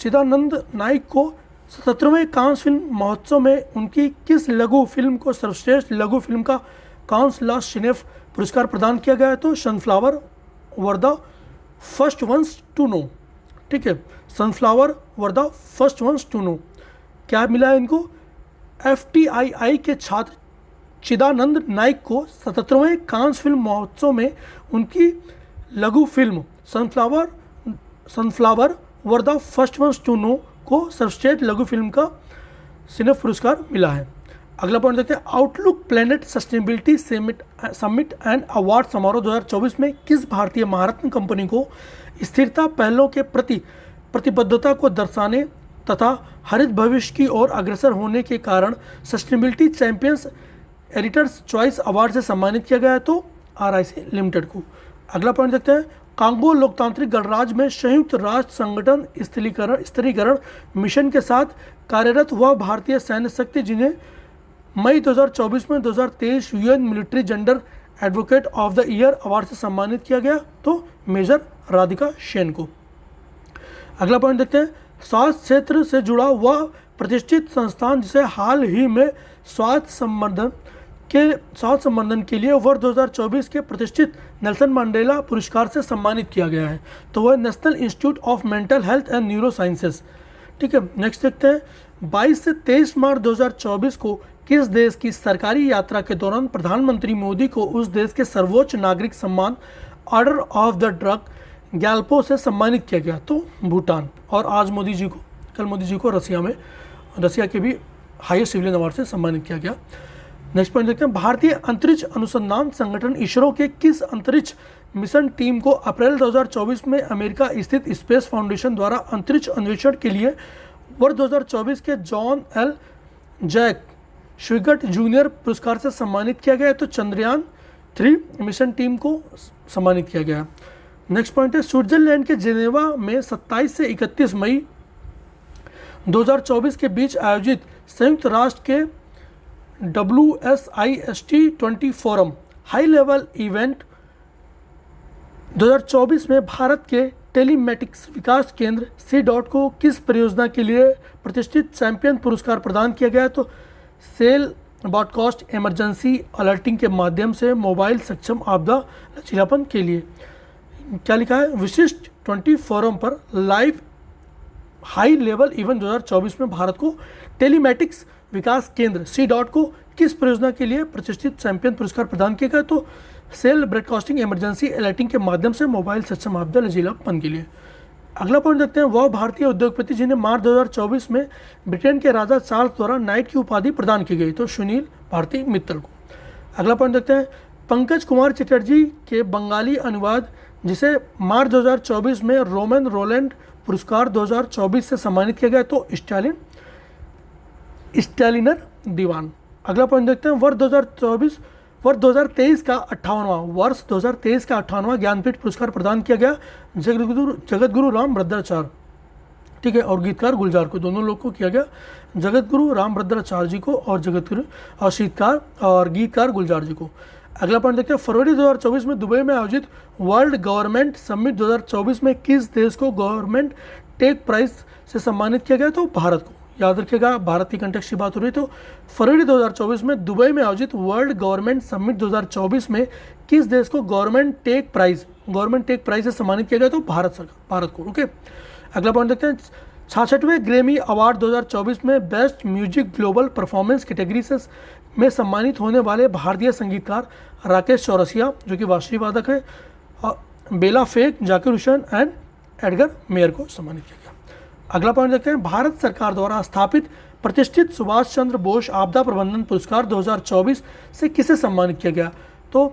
चिदानंद नाइक को 77वें कांस फिल्म महोत्सव में उनकी किस लघु फिल्म को सर्वश्रेष्ठ लघु फिल्म का कांस ला सिनेफ पुरस्कार प्रदान किया गया है? तो sunflower were the first ones to know. ठीक है, sunflower were the first ones to know. क्या मिला है इनको? FTII के छात्र चिदानंद नाइक को 77वें कांस फिल्म महोत्सव में उनकी लघु film sunflower were the first ones to know को सर्वश्रेष्ठ लघु फिल्म का सिनेफ पुरस्कार मिला है। अगला पॉइंट देखते हैं, outlook planet sustainability summit and award समारोह 2024 में किस भारतीय महारत्न कंपनी को स्थिरता पहलों के प्रति प्रतिबद्धता को दर्शाने तथा हरित भविष्य की ओर अग्रसर होने के कारण sustainability champions editors choice award से सम्मानित किया गया है? तो RIC लिमिटेड को। अगला पॉइंट देखते हैं, कांगो लोकतांत्रिक गणराज्य में संयुक्त राष्ट्र संगठन स्थिरीकरण मिशन के साथ कार्यरत वह भारतीय सैन्य शक्ति जिन्हें मई 2024 में 2023 UN military gender advocate of the year award से सम्मानित किया गया? तो मेजर राधिका सेन को। अगला पॉइंट देखते हैं, स्वास्थ्य क्षेत्र से जुड़ा वह प्रतिष्ठित संस्थान जिसे हाल ही में स्वास्थ्य संवर्धन के लिए वर्ष 2024 के प्रतिष्ठित नेल्सन मंडेला पुरस्कार से सम्मानित किया गया है? तो वह national institute of mental health and neuro sciences. ठीक है, नेक्स्ट देखते हैं, 22 से 23 मार्च 2024 को किस देश की सरकारी यात्रा के दौरान प्रधानमंत्री मोदी को उस देश के सर्वोच्च नागरिक सम्मान order of the drug Gyalpo से सम्मानित किया गया? तो भूटान। और आज कल मोदी जी को रसिया के भी हाईएस्ट सिविलियन अवार्ड से सम्मानित किया गया। नेक्स्ट पॉइंट देखते हैं, भारतीय अंतरिक्ष अनुसंधान संगठन इसरो के किस अंतरिक्ष मिशन टीम को अप्रैल 2024 में अमेरिका स्थित स्पेस फाउंडेशन द्वारा अंतरिक्ष अन्वेषण के लिए वर्ष 2024 के जॉन एल जैक श्विगर्ट जूनियर पुरस्कार से सम्मानित किया गया है? तो चंद्रयान 3 मिशन टीम को सम्मानित किया गया। नेक्स्ट पॉइंट है, स्विट्जरलैंड के जेनेवा में 27 से 31 मई 2024 के बीच आयोजित संयुक्त राष्ट्र के WSIST-20 forum high level event 2024 में भारत के टेलीमेटिक्स विकास केंद्र C.DOT को किस परियोजना के लिए प्रतिष्ठित चैंपियन पुरस्कार प्रदान किया गया? तो सेल ब्रॉडकास्ट इमरजेंसी अलर्टिंग के माध्यम से मोबाइल सक्षम आपदा लचीलापन के लिए। क्या लिखा है? विशिष्ट 20 फोरम पर लाइव हाई लेवल इवेंट 2024 में भारत को टेलीमेटिक्स विकास केंद्र C.DOT को किस परियोजना के लिए प्रतिष्ठित चैंपियन पुरस्कार प्रदान किया गया? तो सेल ब्रॉडकास्टिंग इमरजेंसी अलर्टिंग के माध्यम से मोबाइल सक्षम आपदा लचीलापन के लिए। अगला पॉइंट देखते हैं, वह भारतीय उद्योगपति जिन्हें मार्च 2024 में ब्रिटेन के राजा चार्ल्स द्वारा नाइट की उपाधि प्रदान की गई? तो सुनील भारती मित्तल को। अगला पॉइंट देखते हैं, पंकज कुमार चटर्जी के बंगाली अनुवाद जिसे मार्च 2024 में रोमन रोलैंड पुरस्कार 2024 से सम्मानित किया गया? तो स्टैलिनर दीवान। अगला पॉइंट देखते हैं, वर्ष 2023 का 58वां ज्ञानपीठ पुरस्कार प्रदान किया गया जगतगुरु राम भद्राचार्य। ठीक है, और गीतकार गुलजार को, दोनों लोग को किया गया, जगतगुरु राम भद्राचार्य जी को और गीतकार गुलजार जी को। अगला पॉइंट देखते हैं, फरवरी 2024 में दुबई में आयोजित वर्ल्ड गवर्नमेंट समिट 2024 में किस देश को गवर्नमेंट टेक प्राइज से सम्मानित किया गया? तो भारत को। याद रखिएगा, भारत की कंटेक्स्ट की बात हो रही है। तो फरवरी 2024 में दुबई में आयोजित वर्ल्ड गवर्नमेंट समिट 2024 में किस देश को गवर्नमेंट टेक प्राइज से सम्मानित किया गया? तो भारत को। ओके, अगला पॉइंट देखते हैं, 66वें ग्रैमी अवार्ड 2024 में best music global performance category से में सम्मानित होने वाले भारतीय संगीतकार राकेश चौरसिया जो कि बांसुरी वादक हैं, Bela Fleck, Zakir Hussain and Edgar Meyer को सम्मानित किया गया। अगला पॉइंट देखते हैं, भारत सरकार द्वारा स्थापित प्रतिष्ठित सुभाष चंद्र बोस आपदा प्रबंधन पुरस्कार 2024 से किसे सम्मानित किया गया? तो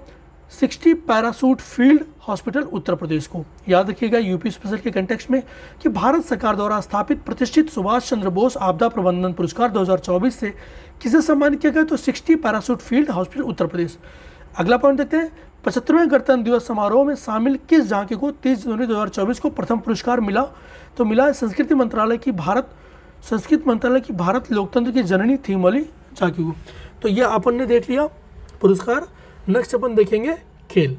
60 parachute field hospital Uttar Pradesh को। याद रखिएगा यूपी स्पेशल के कंटेक्स्ट में कि भारत सरकार द्वारा स्थापित प्रतिष्ठित सुभाष चंद्र बोस आपदा प्रबंधन पुरस्कार 2024 से किसे सम्मानित किया गया, तो 60 parachute field hospital Uttar Pradesh. अगला पॉइंट देखते हैं, 75वें गणतंत्र दिवस समारोह में शामिल किस झांकी को 30 जनवरी 2024 को प्रथम पुरस्कार मिला, तो मिला है संस्कृति मंत्रालय की भारत लोकतंत्र की जननी थीम वाली झांकी को। तो ये अपन ने देख लिया पुरस्कार। नेक्स्ट अपन देखेंगे खेल,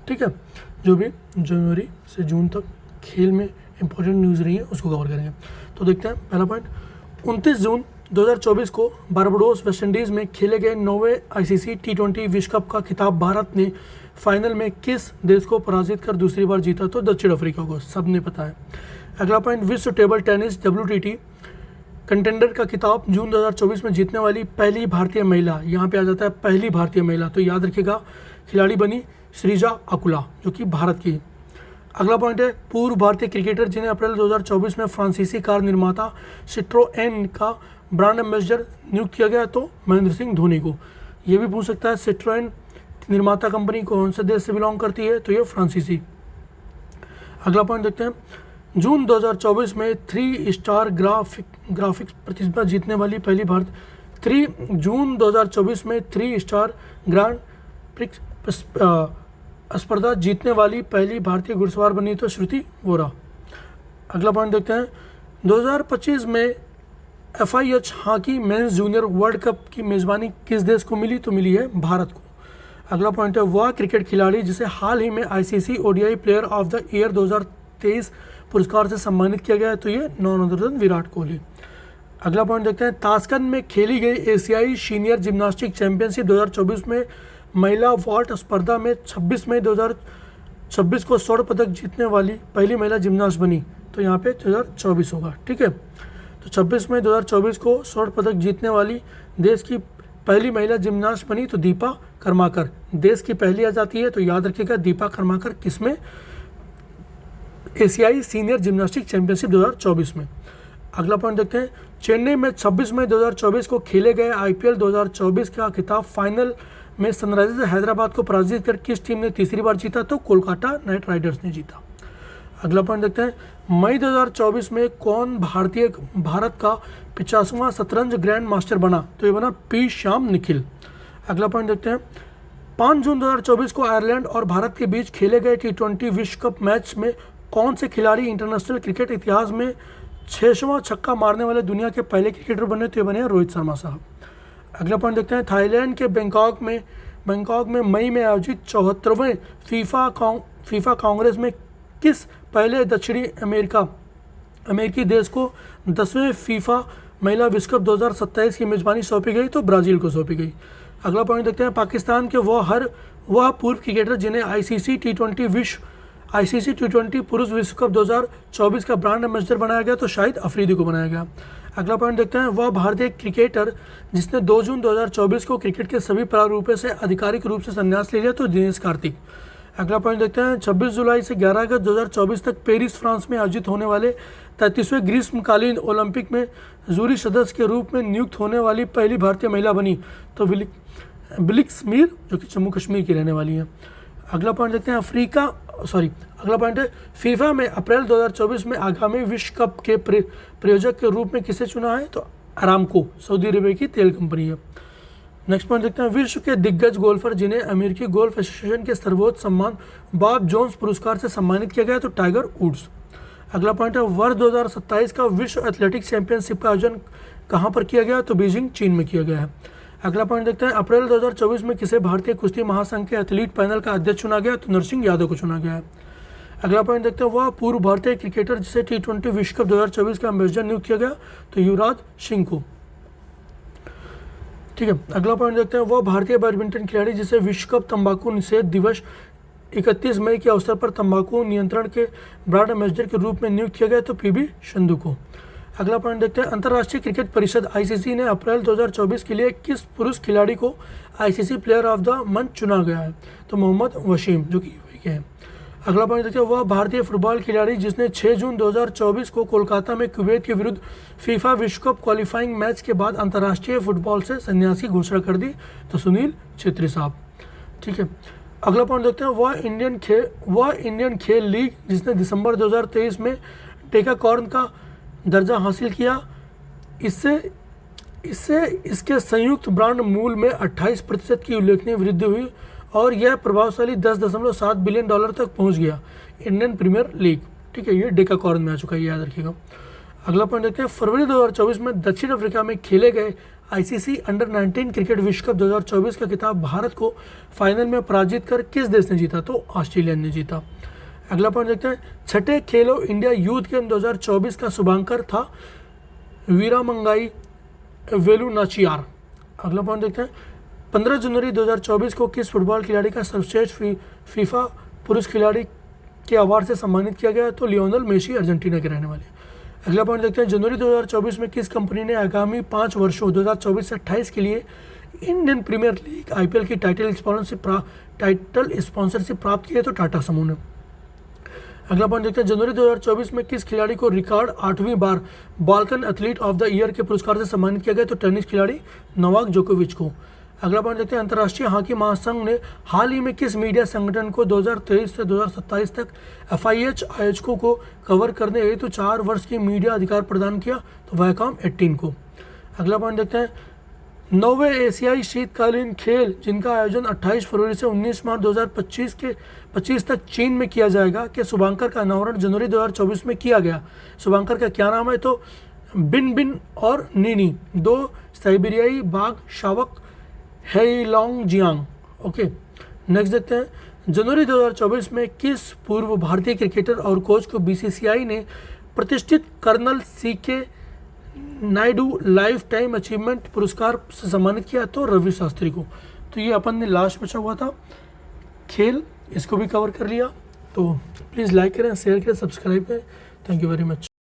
ठीक है, जो भी जनवरी से जून तक खेल में इंपॉर्टेंट न्यूज़ रही है उसको कवर करेंगे। तो देखते हैं पहला पॉइंट, 29 जून 2024 को बारबाडोस वेस्टइंडीज़ में खेले गए 9वें ICC T20 विश्व कप का खिताब भारत ने फाइनल में किस देश को पराजित कर दूसरी बार जीता, तो दक्षिण अफ्रीका को, सबने पता है। अगला पॉइंट, विश्व टेबल टेनिस WTT कंटेंडर का खिताब जून 2024 में जीतने वाली पहली भारतीय महिला, यहाँ पे आ जाता है पहली भारतीय महिला, तो याद रखिएगा खिलाड़ी बनी श्रीजा अकुला जो कि भारत की। अगला पॉइंट है, पूर्व भारतीय क्रिकेटर जिन्हें अप्रैल 2024 में फ्रांसीसी कार निर्माता सिट्रोएन का ब्रांड एम्बेसडर नियुक्त किया गया, तो महेंद्र सिंह धोनी को। ये भी पूछ सकता है सिट्रोएन निर्माता कंपनी कौन से देश से बिलोंग करती है, तो ये फ्रांसीसी। अगला पॉइंट देखते हैं, जून 2024 में 3 स्टार ग्राफिक्स प्रतिभा जीतने वाली पहली जून 2024 में 3 स्टार ग्रांड प्रिक्स स्पर्धा जीतने वाली पहली भारतीय घुड़सवार बनी, तो श्रुति वोरा। अगला पॉइंट देखते हैं, 2025 में FIH hockey mains junior world cup की मेज़बानी किस देश को मिली, तो मिली है भारत को। अगला पॉइंट है, वह क्रिकेट खिलाड़ी जिसे हाल ही में ICC ODI player of the year 2023 पुरस्कार से सम्मानित किया गया है, तो ये none other than Virat Kohli. अगला पॉइंट देखते हैं, ताशकंद में खेली गई एशियाई सीनियर जिम्नास्टिक चैंपियनशिप 2024 में महिला वॉल्ट स्पर्धा में 26 मई 2026 को स्वर्ण पदक जीतने वाली पहली महिला जिम्नास्ट बनी, तो यहाँ पे 2024 होगा, ठीक है। तो 26 मई 2024 को स्वर्ण पदक जीतने वाली देश की पहली महिला जिम्नास्ट बनी, तो दीपा कर्माकर देश की पहली आ जाती है, तो याद रखिएगा दीपा कर्माकर किसमें, एशियाई सीनियर जिम्नास्टिक चैंपियनशिप 2024 में। अगला पॉइंट देखते हैं, चेन्नई में 26 मई 2024 को खेले गए IPL 2024 का खिताब फाइनल में सनराइजर्स हैदराबाद को पराजित कर किस टीम ने तीसरी बार जीता, तो कोलकाता नाइट राइडर्स ने जीता। अगला पॉइंट देखते हैं, मई 2024 में कौन भारत का 50वां शतरंज ग्रैंड मास्टर बना, तो ये बना P श्याम निखिल। अगला पॉइंट देखते हैं, 5 जून 2024 को आयरलैंड और भारत के बीच खेले गए T20 विश्व कप मैच में कौन से खिलाड़ी इंटरनेशनल क्रिकेट इतिहास में 6वां छक्का मारने वाले दुनिया के पहले क्रिकेटर बने, तो ये बने रोहित शर्मा साहब। अगला पॉइंट देखते हैं, थाईलैंड के बैंकॉक में मई में आयोजित 74वें फीफा कांग्रेस में किस पहले दक्षिणी अमेरिकी देश को 10वें फीफा महिला विश्व कप 2027 की मेजबानी सौंपी गई, तो ब्राज़ील को सौंपी गई। अगला पॉइंट देखते हैं, पाकिस्तान के वह पूर्व क्रिकेटर जिन्हें ICC T20 पुरुष विश्व कप 2024 का ब्रांड एम्बेसडर बनाया गया, तो शाहिद अफरीदी को बनाया गया। अगला पॉइंट देखते हैं, वह भारतीय क्रिकेटर जिसने 2 जून 2024 को क्रिकेट के सभी प्रारूपों से आधिकारिक रूप से संन्यास ले लिया, तो दिनेश कार्तिक। अगला पॉइंट देखते हैं, 26 जुलाई से 11 अगस्त 2024 तक पेरिस फ्रांस में आयोजित होने वाले 33वें ग्रीष्मकालीन ओलंपिक में जूरी सदस्य के रूप में नियुक्त होने वाली पहली भारतीय महिला बनी, तो बिलिक्स मीर जो कि जम्मू कश्मीर की रहने वाली है। अगला पॉइंट देखते हैं, अगला पॉइंट है, फीफा में अप्रैल 2024 में आगामी विश्व कप के प्रायोजक के रूप में किसे चुना है, तो अरामको सऊदी अरेबिया की तेल कंपनी है। नेक्स्ट पॉइंट देखते हैं, विश्व के दिग्गज गोल्फर जिन्हें अमेरिकी गोल्फ एसोसिएशन के सर्वोच्च सम्मान बॉब जोन्स पुरस्कार से सम्मानित किया गया, तो टाइगर वुड्स। अगला पॉइंट है, वर्ष 2027 का विश्व एथलेटिक्स चैंपियनशिप का आयोजन कहाँ पर किया गया, तो बीजिंग चीन में किया गया है। अगला पॉइंट देखते हैं, अप्रैल 2024 में किसे भारतीय कुश्ती महासंघ के एथलीट पैनल का अध्यक्ष चुना गया, तो नरसिंह यादव को चुना गया है। अगला पॉइंट देखते हैं, वह पूर्व भारतीय क्रिकेटर जिसे T20 विश्व कप 2024 का एम्बेसडर नियुक्त किया गया, तो युवराज सिंह को, ठीक है। अगला पॉइंट देखते हैं, वह भारतीय बैडमिंटन खिलाड़ी जिसे विश्व कप तंबाकू निषेध दिवस 31 मई के अवसर पर तंबाकू नियंत्रण के ब्रांड एम्बेसडर के रूप में नियुक्त किया गया, तो PB संधू को। अगला पॉइंट देखते हैं, अंतर्राष्ट्रीय क्रिकेट परिषद ICC ने अप्रैल 2024 के लिए किस पुरुष खिलाड़ी को ICC player of the month चुना गया है, तो मोहम्मद वसीम जो कि यूएई के हैं। अगला पॉइंट देखते हैं, वह भारतीय फुटबॉल खिलाड़ी जिसने 6 जून 2024 को कोलकाता में कुवैत के विरुद्ध फीफा विश्व कप क्वालिफाइंग मैच के बाद अंतर्राष्ट्रीय फुटबॉल से संन्यास की घोषणा कर दी, तो सुनील छेत्री साहब। ठीक है, अगला पॉइंट देखते हैं, वह इंडियन खेल लीग जिसने दिसंबर 2023 में डेकाकॉर्न का दर्जा हासिल किया, इसके संयुक्त ब्रांड मूल्य में 28% की उल्लेखनीय वृद्धि हुई और यह प्रभावशाली $10.7 बिलियन तक पहुंच गया। इंडियन प्रीमियर लीग, ठीक है, ये डेकाकॉर्न में आ चुका है, याद रखिएगा। अगला पॉइंट देखते हैं, फरवरी 2024 में दक्षिण अफ्रीका में खेले गए आईसीसी अंडर 19 क्रिकेट विश्व कप 2024 का खिताब भारत को फाइनल में पराजित कर किस देश ने जीता, तो ऑस्ट्रेलिया ने जीता। अगला पॉइंट देखते हैं, छठे खेलो इंडिया यूथ गेम 2024 का शुभांकर था वीरामंगाई वेलुनाचियार। अगला पॉइंट देखते हैं, 15 जनवरी 2024 को किस फुटबॉल खिलाड़ी का सर्वश्रेष्ठ फीफा पुरुष खिलाड़ी के अवार्ड से सम्मानित किया गया, तो लियोनेल मेसी अर्जेंटीना के रहने वाले। अगला पॉइंट देखते हैं, जनवरी 2024 में किस कंपनी ने आगामी 5 वर्षों 2024 से 28 के लिए इंडियन प्रीमियर लीग आईपीएल की टाइटल स्पॉन्सरशिप प्राप्त की है, तो टाटा समूह ने। अगला पॉइंट देखते हैं, जनवरी 2024 में किस खिलाड़ी को रिकॉर्ड 8वीं बार Balkan athlete of the year के पुरस्कार से सम्मानित किया गया, तो टेनिस खिलाड़ी नोवाक जोकोविच को। अगला पॉइंट देखते हैं, अंतर्राष्ट्रीय हॉकी महासंघ ने हाल ही में किस मीडिया संगठन को 2023 से 2027 तक FIH आयोजकों को कवर करने हेतु 4 वर्ष की मीडिया अधिकार प्रदान किया, तो वहकॉम 18 को। अगला पॉइंट देखते हैं, 9वें एशियाई शीतकालीन खेल जिनका आयोजन 28 फरवरी से 19 मार्च 2025 तक चीन में किया जाएगा, कि शुभांकर का अनावरण जनवरी 2024 में किया गया। शुभांकर का क्या नाम है, तो बिन और नीनी, 2 साइबेरियाई बाघ शावक हेइलोंग जियांग। ओके, नेक्स्ट देखते हैं, जनवरी 2024 में किस पूर्व भारतीय क्रिकेटर और कोच को बीसीसीआई ने प्रतिष्ठित colonel CK Naidu lifetime achievement पुरस्कार से सम्मानित किया, तो रवि शास्त्री को। तो ये अपन ने लास्ट बचा हुआ था खेल, इसको भी कवर कर लिया। तो प्लीज़ लाइक करें, शेयर करें, सब्सक्राइब करें। Thank you very much.